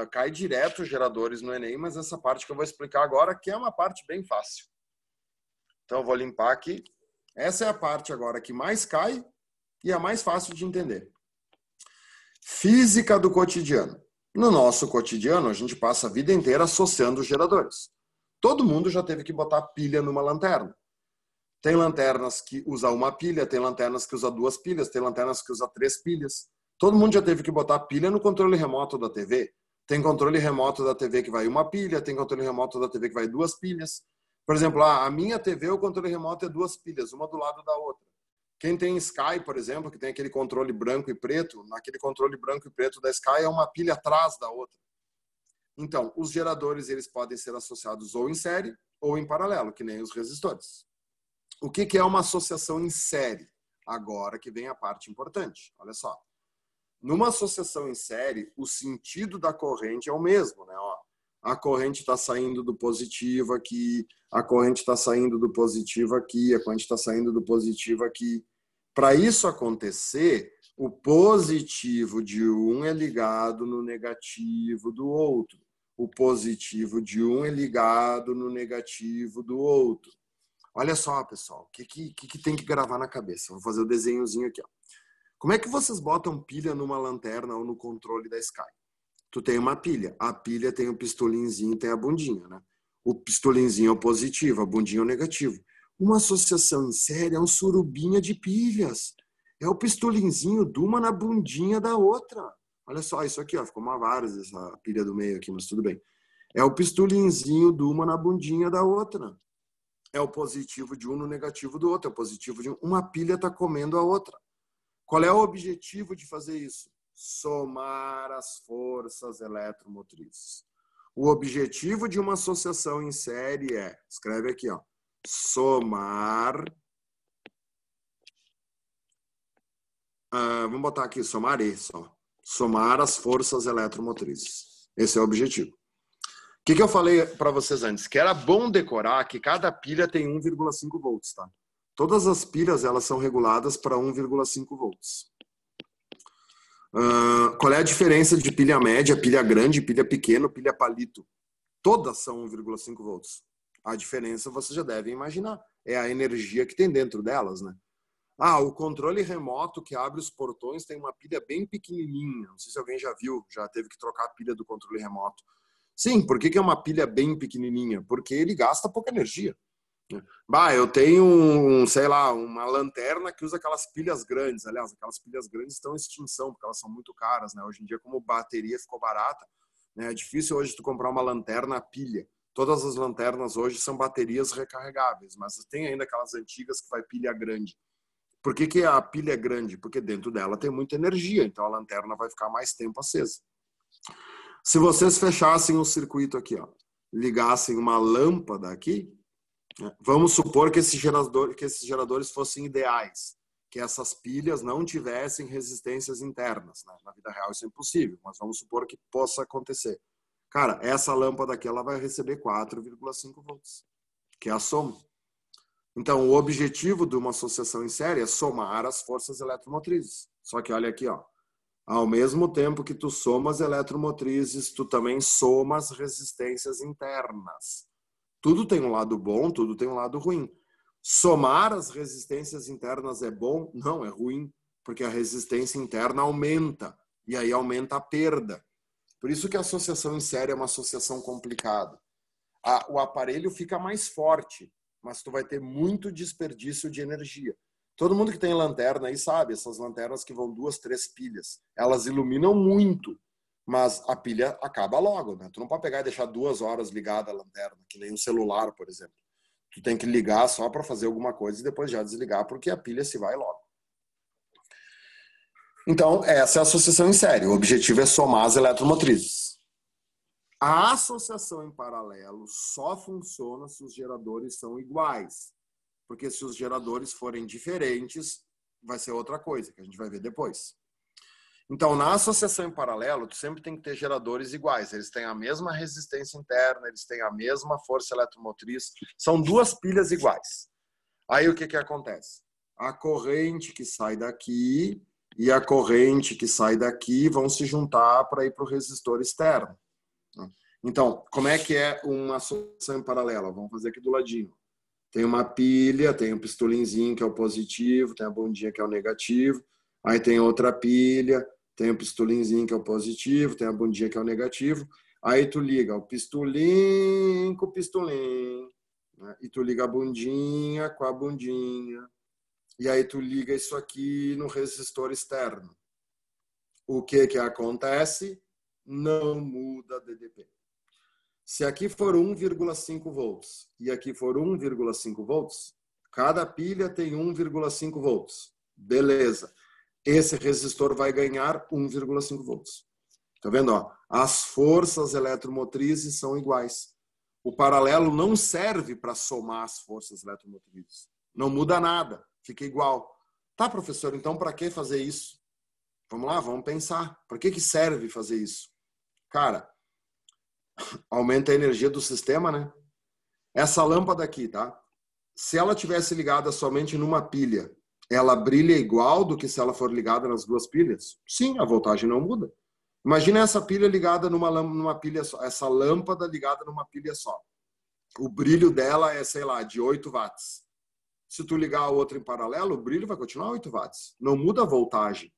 Cai direto os geradores no Enem, mas essa parte que eu vou explicar agora, que é uma parte bem fácil. Então, eu vou limpar aqui. Essa é a parte agora que mais cai e é a mais fácil de entender. Física do cotidiano. No nosso cotidiano, a gente passa a vida inteira associando os geradores. Todo mundo já teve que botar pilha numa lanterna. Tem lanternas que usa uma pilha, tem lanternas que usa 2 pilhas, tem lanternas que usa 3 pilhas. Todo mundo já teve que botar pilha no controle remoto da TV. Tem controle remoto da TV que vai uma pilha, tem controle remoto da TV que vai 2 pilhas. Por exemplo, a minha TV, o controle remoto é 2 pilhas, uma do lado da outra. Quem tem Sky, por exemplo, que tem aquele controle branco e preto, naquele controle branco e preto da Sky é uma pilha atrás da outra. Então, os geradores, eles podem ser associados ou em série ou em paralelo, que nem os resistores. O que é uma associação em série? Agora que vem a parte importante. Olha só. Numa associação em série, o sentido da corrente é o mesmo, né? Ó, a corrente está saindo do positivo aqui, a corrente está saindo do positivo aqui, a corrente está saindo do positivo aqui. Para isso acontecer, o positivo de um é ligado no negativo do outro. O positivo de um é ligado no negativo do outro. Olha só, pessoal, o que tem que gravar na cabeça? Vou fazer o desenhozinho aqui. Ó. Como é que vocês botam pilha numa lanterna ou no controle da Sky? Tu tem uma pilha. A pilha tem o pistolinzinho e tem a bundinha, né? O pistolinzinho é o positivo, a bundinha é o negativo. Uma associação em série é um surubinha de pilhas. É o pistolinzinho de uma na bundinha da outra. Olha só, isso aqui, ó, ficou uma várzea essa pilha do meio aqui, mas tudo bem. É o pistolinzinho de uma na bundinha da outra. É o positivo de um no negativo do outro. É o positivo de um. Uma pilha está comendo a outra. Qual é o objetivo de fazer isso? Somar as forças eletromotrizes. O objetivo de uma associação em série é, escreve aqui, ó, somar. Vamos botar aqui, somar E só. Somar as forças eletromotrizes. Esse é o objetivo. que eu falei para vocês antes? Que era bom decorar que cada pilha tem 1,5 volts, tá? Todas as pilhas, elas são reguladas para 1,5 volts. Qual é a diferença de pilha média, pilha grande, pilha pequena, pilha palito? Todas são 1,5 volts. A diferença vocês já devem imaginar. É a energia que tem dentro delas, né? O controle remoto que abre os portões tem uma pilha bem pequenininha. Não sei se alguém já viu, já teve que trocar a pilha do controle remoto. Sim, por que é uma pilha bem pequenininha? Porque ele gasta pouca energia. Eu tenho, sei lá, uma lanterna que usa aquelas pilhas grandes. Aliás, aquelas pilhas grandes estão em extinção, porque elas são muito caras, né? Hoje em dia, como bateria ficou barata, né? É difícil hoje tu comprar uma lanterna a pilha. Todas as lanternas hoje são baterias recarregáveis, mas tem ainda aquelas antigas que vai pilha grande. Por que a pilha é grande? Porque dentro dela tem muita energia, então a lanterna vai ficar mais tempo acesa. Se vocês fechassem o circuito aqui, ó, ligassem uma lâmpada aqui, vamos supor que esses geradores fossem ideais, que essas pilhas não tivessem resistências internas, né? Na vida real isso é impossível, mas vamos supor que possa acontecer. Cara, essa lâmpada aqui ela vai receber 4,5 volts, que é a soma. Então, o objetivo de uma associação em série é somar as forças eletromotrizes. Só que olha aqui, ó, ao mesmo tempo que tu somas eletromotrizes, tu também somas resistências internas. Tudo tem um lado bom, tudo tem um lado ruim. Somar as resistências internas é bom? Não, é ruim, porque a resistência interna aumenta, e aí aumenta a perda. Por isso que a associação em série é uma associação complicada. O aparelho fica mais forte, mas tu vai ter muito desperdício de energia. Todo mundo que tem lanterna aí sabe, essas lanternas que vão 2, 3 pilhas, elas iluminam muito, mas a pilha acaba logo, né? Tu não pode pegar e deixar 2 horas ligada a lanterna, que nem um celular, por exemplo. Tu tem que ligar só para fazer alguma coisa e depois já desligar, porque a pilha se vai logo. Então, essa é a associação em série. O objetivo é somar as eletromotrizes. A associação em paralelo só funciona se os geradores são iguais. Porque se os geradores forem diferentes, vai ser outra coisa, que a gente vai ver depois. Então, na associação em paralelo, tu sempre tem que ter geradores iguais. Eles têm a mesma resistência interna, eles têm a mesma força eletromotriz. São 2 pilhas iguais. Aí o que acontece? A corrente que sai daqui e a corrente que sai daqui vão se juntar para ir para o resistor externo. Então, como é que é uma associação em paralelo? Vamos fazer aqui do ladinho. Tem uma pilha, tem um pistolinzinho que é o positivo, tem a bundinha que é o negativo, aí tem outra pilha, tem o pistolinzinho que é o positivo, tem a bundinha que é o negativo, aí tu liga o pistolim com o pistolim, né? E tu liga a bundinha com a bundinha, e aí tu liga isso aqui no resistor externo. O que acontece? Não muda DDP. Se aqui for 1,5 volts e aqui for 1,5 volts, cada pilha tem 1,5 volts. Beleza. Esse resistor vai ganhar 1,5 volts. Tá vendo? Ó? As forças eletromotrizes são iguais. O paralelo não serve para somar as forças eletromotrizes. Não muda nada. Fica igual. Tá, professor, então para que fazer isso? Vamos lá, vamos pensar. Para que serve fazer isso? Cara, aumenta a energia do sistema, né? Essa lâmpada aqui, tá? Se ela tivesse ligada somente numa pilha, ela brilha igual do que se ela for ligada nas 2 pilhas? Sim, a voltagem não muda. Imagina essa pilha ligada numa pilha só, essa lâmpada ligada numa pilha só. O brilho dela é, sei lá, de 8 watts. Se tu ligar a outra em paralelo, o brilho vai continuar 8 watts. Não muda a voltagem.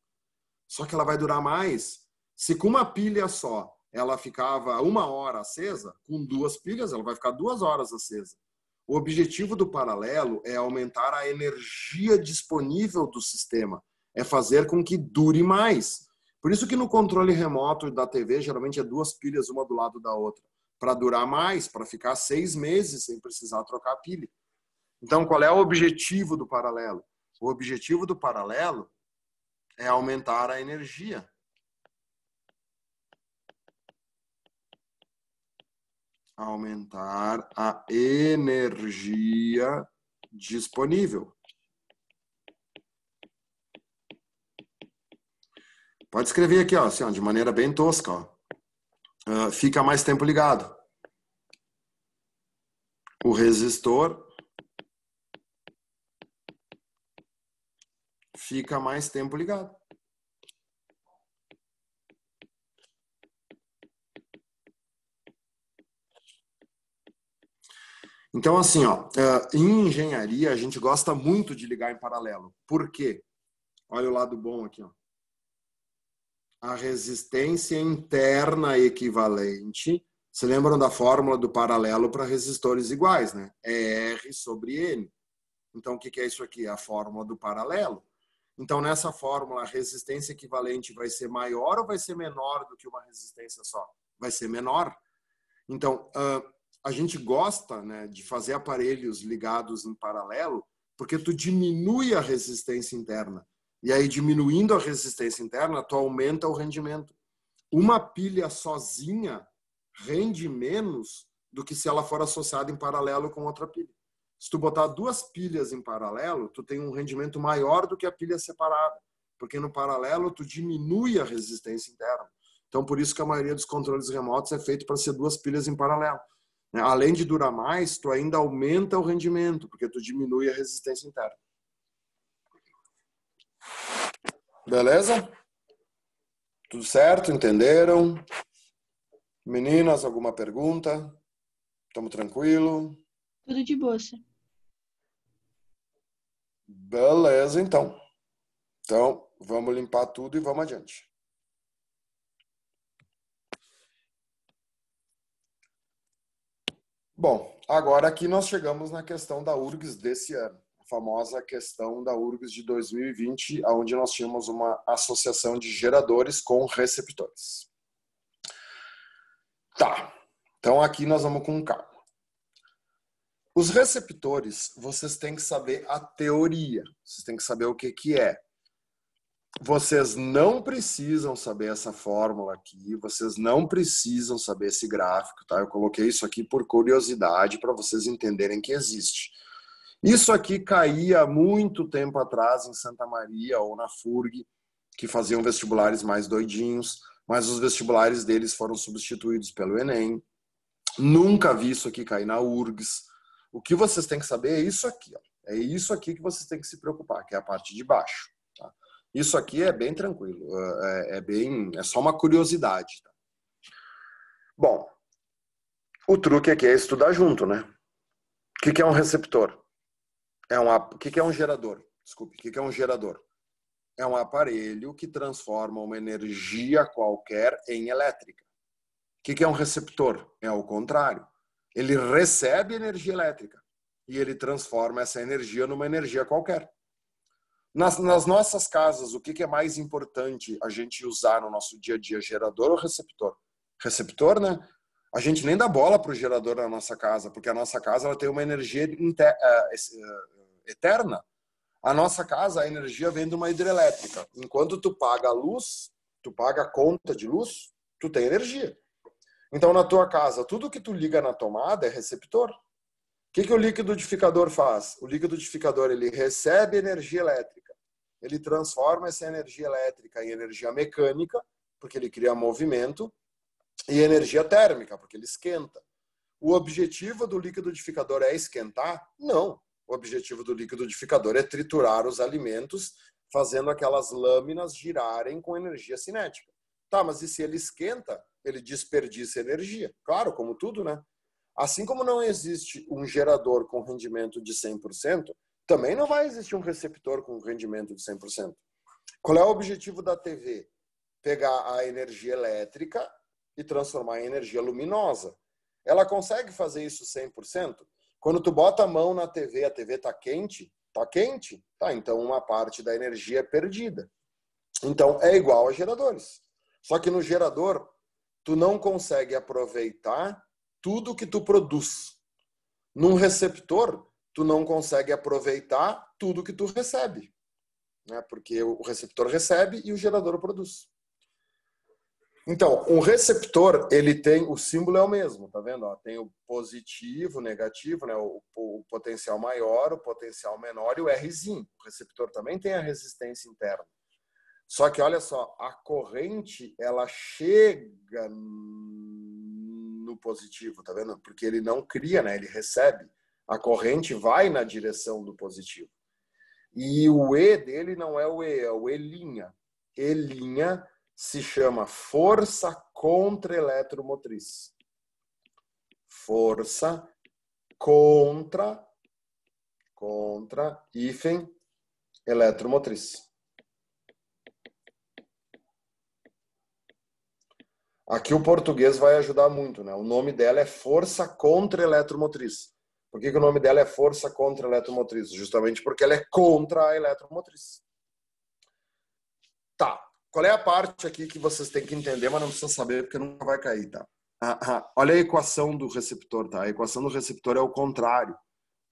Só que ela vai durar mais. Se com uma pilha só ela ficava 1 hora acesa, com 2 pilhas ela vai ficar 2 horas acesa. O objetivo do paralelo é aumentar a energia disponível do sistema, é fazer com que dure mais. Por isso que no controle remoto da TV geralmente é 2 pilhas uma do lado da outra, para durar mais, para ficar 6 meses sem precisar trocar a pilha. Então, qual é o objetivo do paralelo? O objetivo do paralelo é aumentar a energia. Aumentar a energia disponível. Pode escrever aqui, ó, assim, ó, de maneira bem tosca. Ó. Fica mais tempo ligado. o resistor fica mais tempo ligado. Então, assim, ó, em engenharia, a gente gosta muito de ligar em paralelo. Por quê? Olha o lado bom aqui, ó. A resistência interna equivalente. Você lembram da fórmula do paralelo para resistores iguais, né? É R sobre N. Então, o que é isso aqui? É a fórmula do paralelo. Então, nessa fórmula, a resistência equivalente vai ser maior ou vai ser menor do que uma resistência só? Vai ser menor. Então, a gente gosta, né, de fazer aparelhos ligados em paralelo porque tu diminui a resistência interna. E aí, diminuindo a resistência interna, tu aumenta o rendimento. Uma pilha sozinha rende menos do que se ela for associada em paralelo com outra pilha. Se tu botar duas pilhas em paralelo, tu tem um rendimento maior do que a pilha separada, porque no paralelo tu diminui a resistência interna. Então, por isso que a maioria dos controles remotos é feito para ser duas pilhas em paralelo. Além de durar mais, tu ainda aumenta o rendimento, porque tu diminui a resistência interna. Beleza? Tudo certo? Entenderam? Meninas, alguma pergunta? Estamos tranquilo? Tudo de boa, senhor. Beleza, então. Então, vamos limpar tudo e vamos adiante. Bom, agora aqui nós chegamos na questão da URGS desse ano. A famosa questão da URGS de 2020, onde nós tínhamos uma associação de geradores com receptores. Tá. Então, aqui nós vamos com calma. Os receptores, vocês têm que saber a teoria. Vocês têm que saber o que é. Vocês não precisam saber essa fórmula aqui, vocês não precisam saber esse gráfico, tá? Eu coloquei isso aqui por curiosidade para vocês entenderem que existe. Isso aqui caía muito tempo atrás em Santa Maria ou na FURG, que faziam vestibulares mais doidinhos, mas os vestibulares deles foram substituídos pelo Enem. Nunca vi isso aqui cair na URGS. O que vocês têm que saber é isso aqui, ó. É isso aqui que vocês têm que se preocupar, que é a parte de baixo. Tá? Isso aqui é bem tranquilo, é só uma curiosidade. Tá? Bom, o truque aqui é estudar junto, né? O que é um receptor? O que é um gerador? Desculpe, o que é um gerador? É um aparelho que transforma uma energia qualquer em elétrica. O que é um receptor? É o contrário. Ele recebe energia elétrica e ele transforma essa energia numa energia qualquer. Nas nossas casas, o que é mais importante a gente usar no nosso dia a dia, gerador ou receptor? Receptor, né? A gente nem dá bola para o gerador na nossa casa, porque a nossa casa ela tem uma energia eterna. A nossa casa, a energia vem de uma hidrelétrica. Enquanto tu paga a luz, tu paga a conta de luz, tu tem energia. Então, na tua casa, tudo que tu liga na tomada é receptor. O que o liquidificador faz? O liquidificador, ele recebe energia elétrica. Ele transforma essa energia elétrica em energia mecânica, porque ele cria movimento, e energia térmica, porque ele esquenta. O objetivo do liquidificador é esquentar? Não. O objetivo do liquidificador é triturar os alimentos, fazendo aquelas lâminas girarem com energia cinética. Tá, mas e se ele esquenta, ele desperdiça energia? Claro, como tudo, né? Assim como não existe um gerador com rendimento de 100%, também não vai existir um receptor com rendimento de 100%. Qual é o objetivo da TV? Pegar a energia elétrica e transformar em energia luminosa. Ela consegue fazer isso 100%? Quando tu bota a mão na TV, a TV está quente? Está quente? Tá, então uma parte da energia é perdida. Então é igual a geradores. Só que no gerador, tu não consegue aproveitar tudo que tu produz. Num receptor, tu não consegue aproveitar tudo que tu recebe, né? Porque o receptor recebe e o gerador produz. Então, um receptor, ele tem, o símbolo é o mesmo, tá vendo? Tem o positivo, o negativo, né? O potencial maior, o potencial menor e o Rzinho. O receptor também tem a resistência interna. Só que, olha só, a corrente, ela chega no do positivo, tá vendo? Porque ele não cria, né? Ele recebe. A corrente vai na direção do positivo. E o E dele não é o E, é o E'. E' se chama força contra-eletromotriz. Força contra hífen eletromotriz. Aqui o português vai ajudar muito, né? O nome dela é força contra-eletromotriz. Por que o nome dela é força contra-eletromotriz? Justamente porque ela é contra a eletromotriz. Tá. Qual é a parte aqui que vocês têm que entender, mas não precisa saber porque nunca vai cair, tá? Olha a equação do receptor, tá? A equação do receptor é o contrário.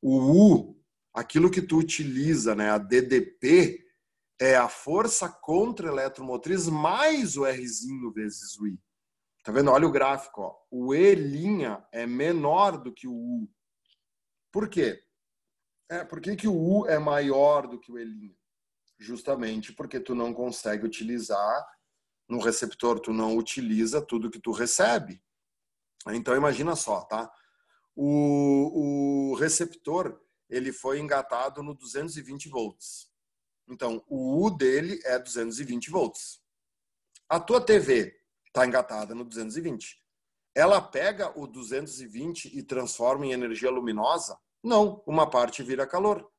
O U, aquilo que tu utiliza, né? A DDP, é a força contra-eletromotriz mais o Rzinho vezes o I. Tá vendo? Olha o gráfico, ó. O E' é menor do que o U. Por quê? Por que o U é maior do que o E'? Justamente porque tu não consegue utilizar no receptor, tu não utiliza tudo que tu recebe. Então imagina só, tá? O receptor, ele foi engatado no 220 volts. Então o U dele é 220 volts. A tua TV está engatada no 220. Ela pega o 220 e transforma em energia luminosa? Não, uma parte vira calor.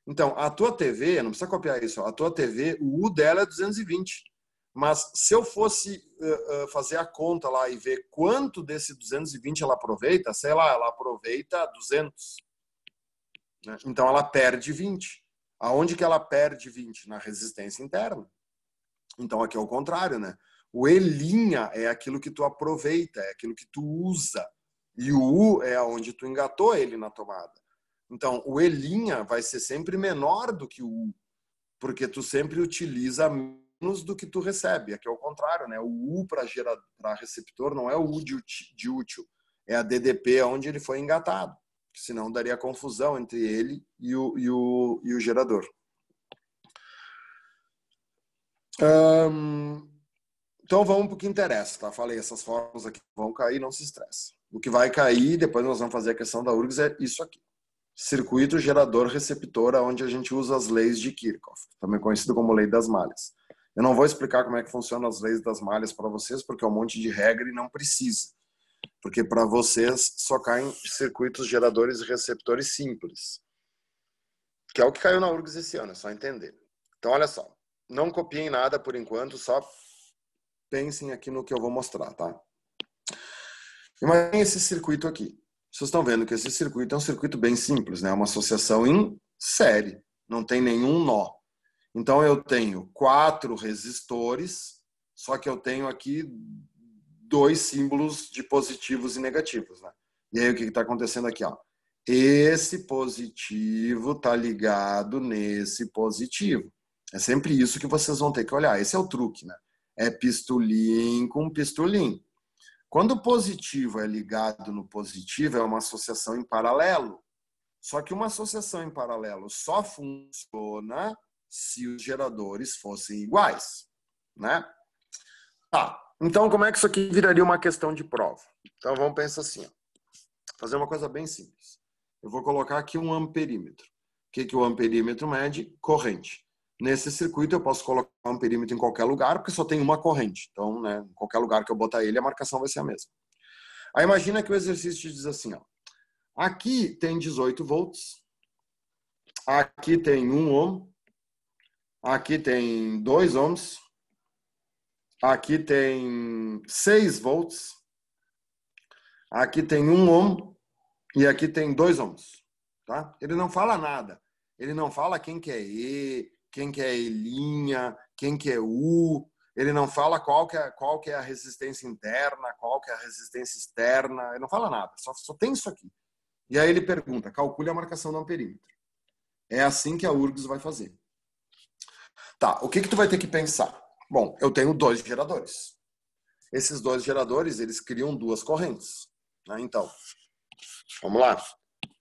Então, a tua TV, não precisa copiar isso, a tua TV, o U dela é 220. Mas se eu fosse fazer a conta lá e ver quanto desse 220 ela aproveita, sei lá, ela aproveita 200. Né? Então, ela perde 20. Aonde que ela perde 20? Na resistência interna. Então, aqui é o contrário, né? O E' é aquilo que tu aproveita, é aquilo que tu usa. E o U é onde tu engatou ele na tomada. Então, o E' vai ser sempre menor do que o U, porque tu sempre utiliza menos do que tu recebe. Aqui é o contrário, né? O U para receptor não é o U de útil, é a DDP onde ele foi engatado. Senão daria confusão entre ele e o gerador. Então vamos para o que interessa, tá? Falei, essas fórmulas aqui vão cair, não se estressa. O que vai cair, depois nós vamos fazer a questão da URGS, é isso aqui. Circuito gerador receptor, onde a gente usa as leis de Kirchhoff, também conhecido como lei das malhas. Eu não vou explicar como é que funcionam as leis das malhas para vocês, porque é um monte de regra e não precisa. Porque para vocês só caem circuitos geradores e receptores simples. Que é o que caiu na URGS esse ano, é só entender. Então, olha só. Não copiem nada por enquanto, só pensem aqui no que eu vou mostrar, tá? Imaginem esse circuito aqui. Vocês estão vendo que esse circuito é um circuito bem simples, né? Uma associação em série, não tem nenhum nó. Então eu tenho 4 resistores, só que eu tenho aqui 2 símbolos de positivos e negativos, né? E aí o que está acontecendo aqui, ó? Esse positivo está ligado nesse positivo. É sempre isso que vocês vão ter que olhar. Esse é o truque, né? É pistolim com pistolim. Quando o positivo é ligado no positivo, é uma associação em paralelo. Só que uma associação em paralelo só funciona se os geradores fossem iguais, né? Tá. Então, como é que isso aqui viraria uma questão de prova? Então, vamos pensar assim, ó. Fazer uma coisa bem simples. Eu vou colocar aqui um amperímetro. O que o amperímetro mede? Corrente. Nesse circuito, eu posso colocar um amperímetro em qualquer lugar, porque só tem uma corrente. Então, né, em qualquer lugar que eu botar ele, a marcação vai ser a mesma. Aí, imagina que o exercício diz assim, ó. Aqui tem 18 volts. Aqui tem 1 ohm. Aqui tem 2 ohms. Aqui tem 6 volts. Aqui tem 1 ohm. E aqui tem 2 ohms. Tá? Ele não fala nada. Ele não fala quem que é E, quem que é E', quem que é U. Ele não fala qual que é a resistência interna, qual que é a resistência externa. Ele não fala nada. Só tem isso aqui. E aí ele pergunta, calcule a marcação do amperímetro. É assim que a URGS vai fazer. Tá, o que tu vai ter que pensar? Bom, eu tenho 2 geradores. Esses 2 geradores, eles criam 2 correntes. Né? Então, vamos lá.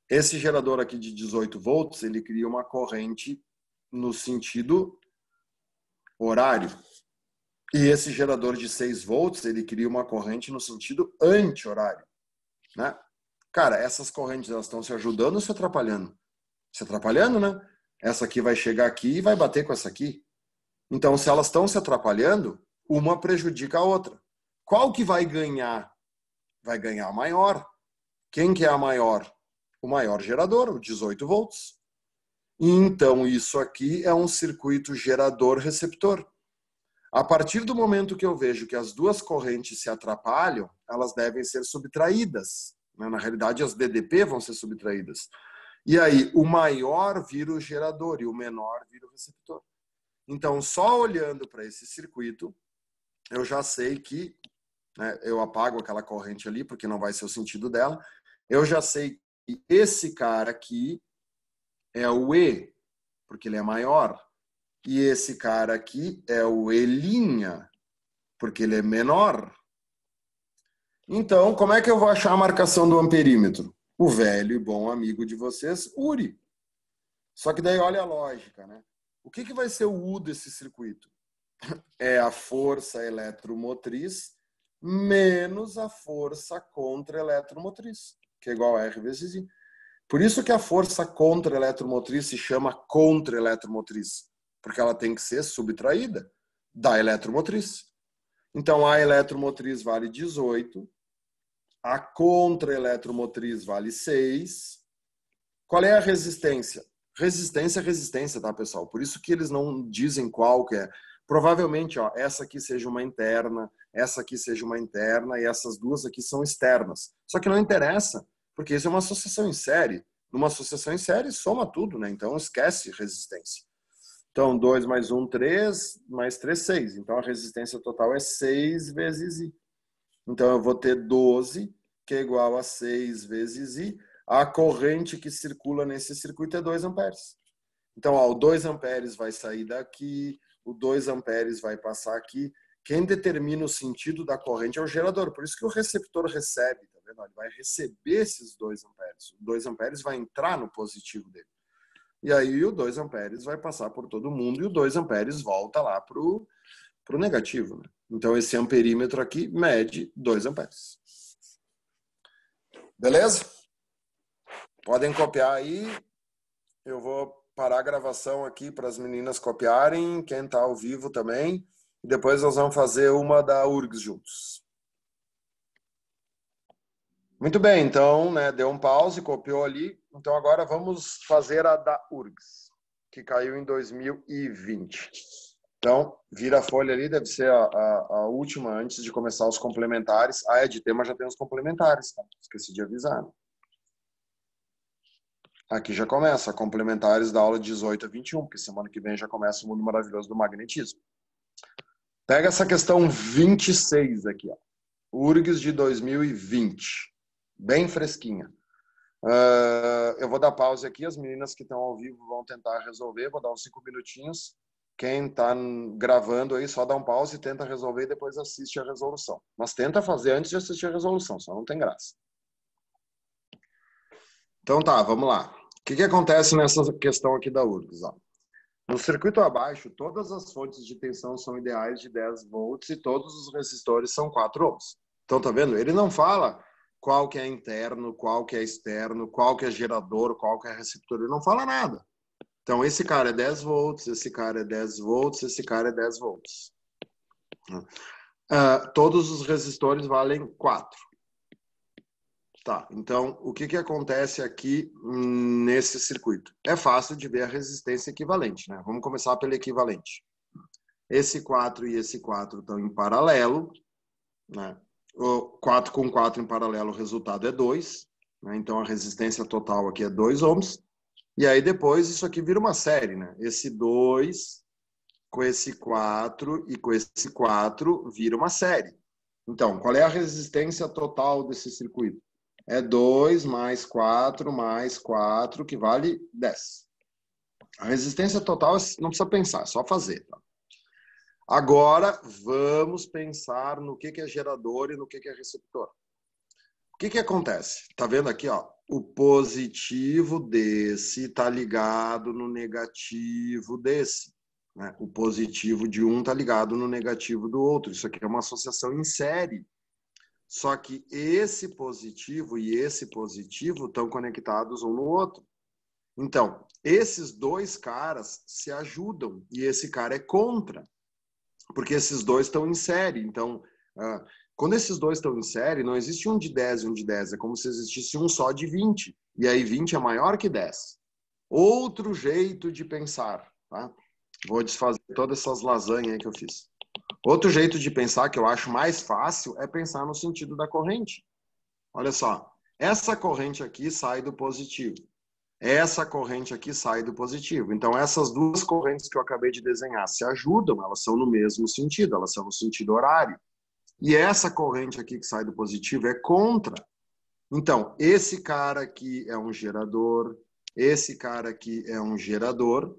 Esse gerador aqui de 18 volts, ele cria uma corrente no sentido horário. E esse gerador de 6 volts, ele cria uma corrente no sentido anti-horário. né? Cara, essas correntes, elas estão se ajudando ou se atrapalhando? Se atrapalhando, né? Essa aqui vai chegar aqui e vai bater com essa aqui. Então, se elas estão se atrapalhando, uma prejudica a outra. Qual que vai ganhar? Vai ganhar a maior. Quem que é a maior? O maior gerador, o 18 volts. Então, isso aqui é um circuito gerador-receptor. A partir do momento que eu vejo que as duas correntes se atrapalham, elas devem ser subtraídas. Na realidade, as DDP vão ser subtraídas. E aí, o maior vira o gerador e o menor vira o receptor. Então, só olhando para esse circuito, eu já sei que, né, eu apago aquela corrente ali, porque não vai ser o sentido dela. Eu já sei que esse cara aqui é o E, porque ele é maior. E esse cara aqui é o E', porque ele é menor. Então, como é que eu vou achar a marcação do amperímetro? O velho e bom amigo de vocês, Uri. Só que daí olha a lógica, né? O que vai ser o U desse circuito? É a força eletromotriz menos a força contra-eletromotriz, que é igual a R vezes I. Por isso que a força contra-eletromotriz se chama contra-eletromotriz, porque ela tem que ser subtraída da eletromotriz. Então, a eletromotriz vale 18, a contra-eletromotriz vale 6. Qual é a resistência? Resistência é resistência, tá, pessoal? Por isso que eles não dizem qual que é. Provavelmente, ó, essa aqui seja uma interna, essa aqui seja uma interna e essas duas aqui são externas. Só que não interessa, porque isso é uma associação em série. Numa associação em série, soma tudo, né? Então, esquece resistência. Então, 2 mais 1, 3, mais 3, 6. Então, a resistência total é 6 vezes I. Então, eu vou ter 12, que é igual a 6 vezes I. A corrente que circula nesse circuito é 2 amperes. Então, ó, o 2 amperes vai sair daqui, o 2 amperes vai passar aqui. Quem determina o sentido da corrente é o gerador. Por isso que o receptor recebe, tá vendo? Ele vai receber esses 2 amperes. O 2 amperes vai entrar no positivo dele. E aí o 2 amperes vai passar por todo mundo e o 2 amperes volta lá para o negativo, né? Então, esse amperímetro aqui mede 2 amperes. Beleza? Podem copiar aí. Eu vou parar a gravação aqui para as meninas copiarem. Quem está ao vivo também. E depois nós vamos fazer uma da URGS juntos. Muito bem, então, né, deu um pause, copiou ali. Então, agora vamos fazer a da URGS, que caiu em 2020. Então, vira a folha ali, deve ser a última antes de começar os complementares. Ah, é de tema, já tem os complementares, tá? Esqueci de avisar. Né? Aqui já começa, complementares da aula 18 a 21, porque semana que vem já começa o mundo maravilhoso do magnetismo. Pega essa questão 26 aqui, ó. URGS de 2020. Bem fresquinha. Eu vou dar pause aqui, as meninas que estão ao vivo vão tentar resolver, vou dar uns 5 minutinhos. Quem está gravando aí, só dá um pause e tenta resolver e depois assiste a resolução. Mas tenta fazer antes de assistir a resolução, senão não tem graça. Então tá, vamos lá. O que acontece nessa questão aqui da URGS? Ó? No circuito abaixo, todas as fontes de tensão são ideais de 10 volts e todos os resistores são 4 ohms. Então tá vendo? Ele não fala qual que é interno, qual que é externo, qual que é gerador, qual que é receptor. Ele não fala nada. Então, esse cara é 10 volts, esse cara é 10 volts, esse cara é 10 volts. Todos os resistores valem 4. Tá, então, o que acontece aqui nesse circuito? É fácil de ver a resistência equivalente, né? Vamos começar pelo equivalente. Esse 4 e esse 4 estão em paralelo, né? O 4 com 4 em paralelo, o resultado é 2. Né? Então, a resistência total aqui é 2 ohms. E aí depois isso aqui vira uma série, né? Esse 2 com esse 4 e com esse 4 vira uma série. Então, qual é a resistência total desse circuito? É 2 mais 4 mais 4, que vale 10. A resistência total não precisa pensar, é só fazer. Tá? Agora, vamos pensar no que é gerador e no que é receptor. O que acontece? Tá vendo aqui, ó? O positivo desse está ligado no negativo desse. Né? O positivo de um está ligado no negativo do outro. Isso aqui é uma associação em série. Só que esse positivo e esse positivo estão conectados um no outro. Então, esses dois caras se ajudam e esse cara é contra, porque esses dois estão em série. Então, quando esses dois estão em série, não existe um de 10 e um de 10. É como se existisse um só de 20. E aí 20 é maior que 10. Outro jeito de pensar, tá? Vou desfazer todas essas lasanhas aí que eu fiz. Outro jeito de pensar que eu acho mais fácil é pensar no sentido da corrente. Olha só, essa corrente aqui sai do positivo. Essa corrente aqui sai do positivo. Então, essas duas correntes que eu acabei de desenhar se ajudam, elas são no mesmo sentido, elas são no sentido horário. E essa corrente aqui que sai do positivo é contra. Então, esse cara aqui é um gerador, esse cara aqui é um gerador,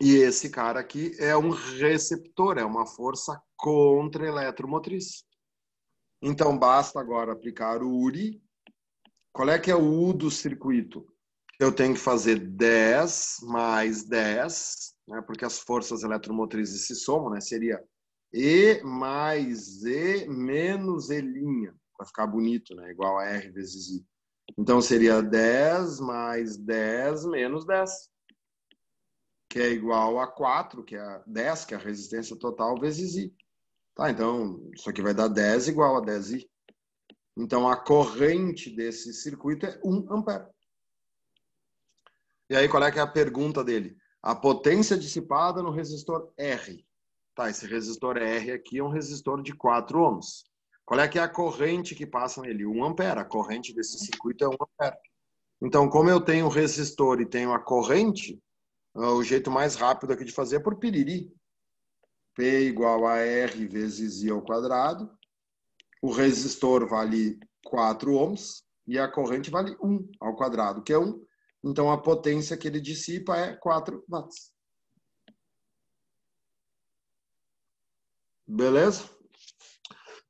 e esse cara aqui é um receptor, é uma força contra-eletromotriz. Então, basta agora aplicar o URI. Qual é que é o U do circuito? Eu tenho que fazer 10 mais 10, né, porque as forças eletromotrizes se somam, né, seria E mais E menos E', para ficar bonito, né, igual a R vezes I. Então, seria 10 mais 10 menos 10, que é igual a 4, que é a 10, que é a resistência total, vezes I. Tá, então, isso aqui vai dar 10 igual a 10I. Então, a corrente desse circuito é 1 ampere. E aí, qual é que é a pergunta dele? A potência dissipada no resistor R. Tá, esse resistor R aqui é um resistor de 4 ohms. Qual é que é a corrente que passa nele? 1 ampere. A corrente desse circuito é 1 ampere. Então, como eu tenho o resistor e tenho a corrente, o jeito mais rápido aqui de fazer é por piriri. P igual a R vezes I ao quadrado. O resistor vale 4 ohms e a corrente vale 1 ao quadrado, que é 1. Então, a potência que ele dissipa é 4 watts. Beleza?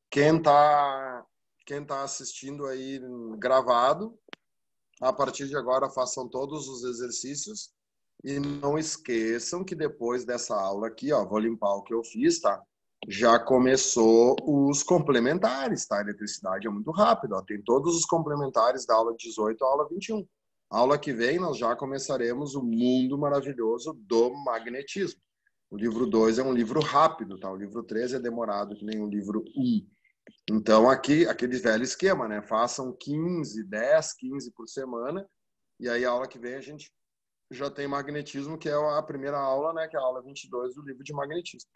Quem tá assistindo aí gravado, a partir de agora façam todos os exercícios e não esqueçam que depois dessa aula aqui, ó, vou limpar o que eu fiz, tá? Já começou os complementares, tá? A eletricidade é muito rápido, ó. Tem todos os complementares da aula 18 à aula 21. Aula que vem nós já começaremos o mundo maravilhoso do magnetismo. O livro 2 é um livro rápido, tá? O livro 3 é demorado, que nem o livro 1. Então, aqui, aquele velho esquema, né? Façam 15, 10, 15 por semana. E aí, a aula que vem, a gente já tem magnetismo, que é a primeira aula, né? Que é a aula 22 do livro de magnetismo.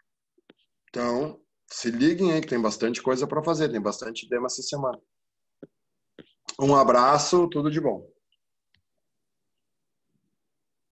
Então, se liguem aí, que tem bastante coisa para fazer. Tem bastante tema essa semana. Um abraço, tudo de bom.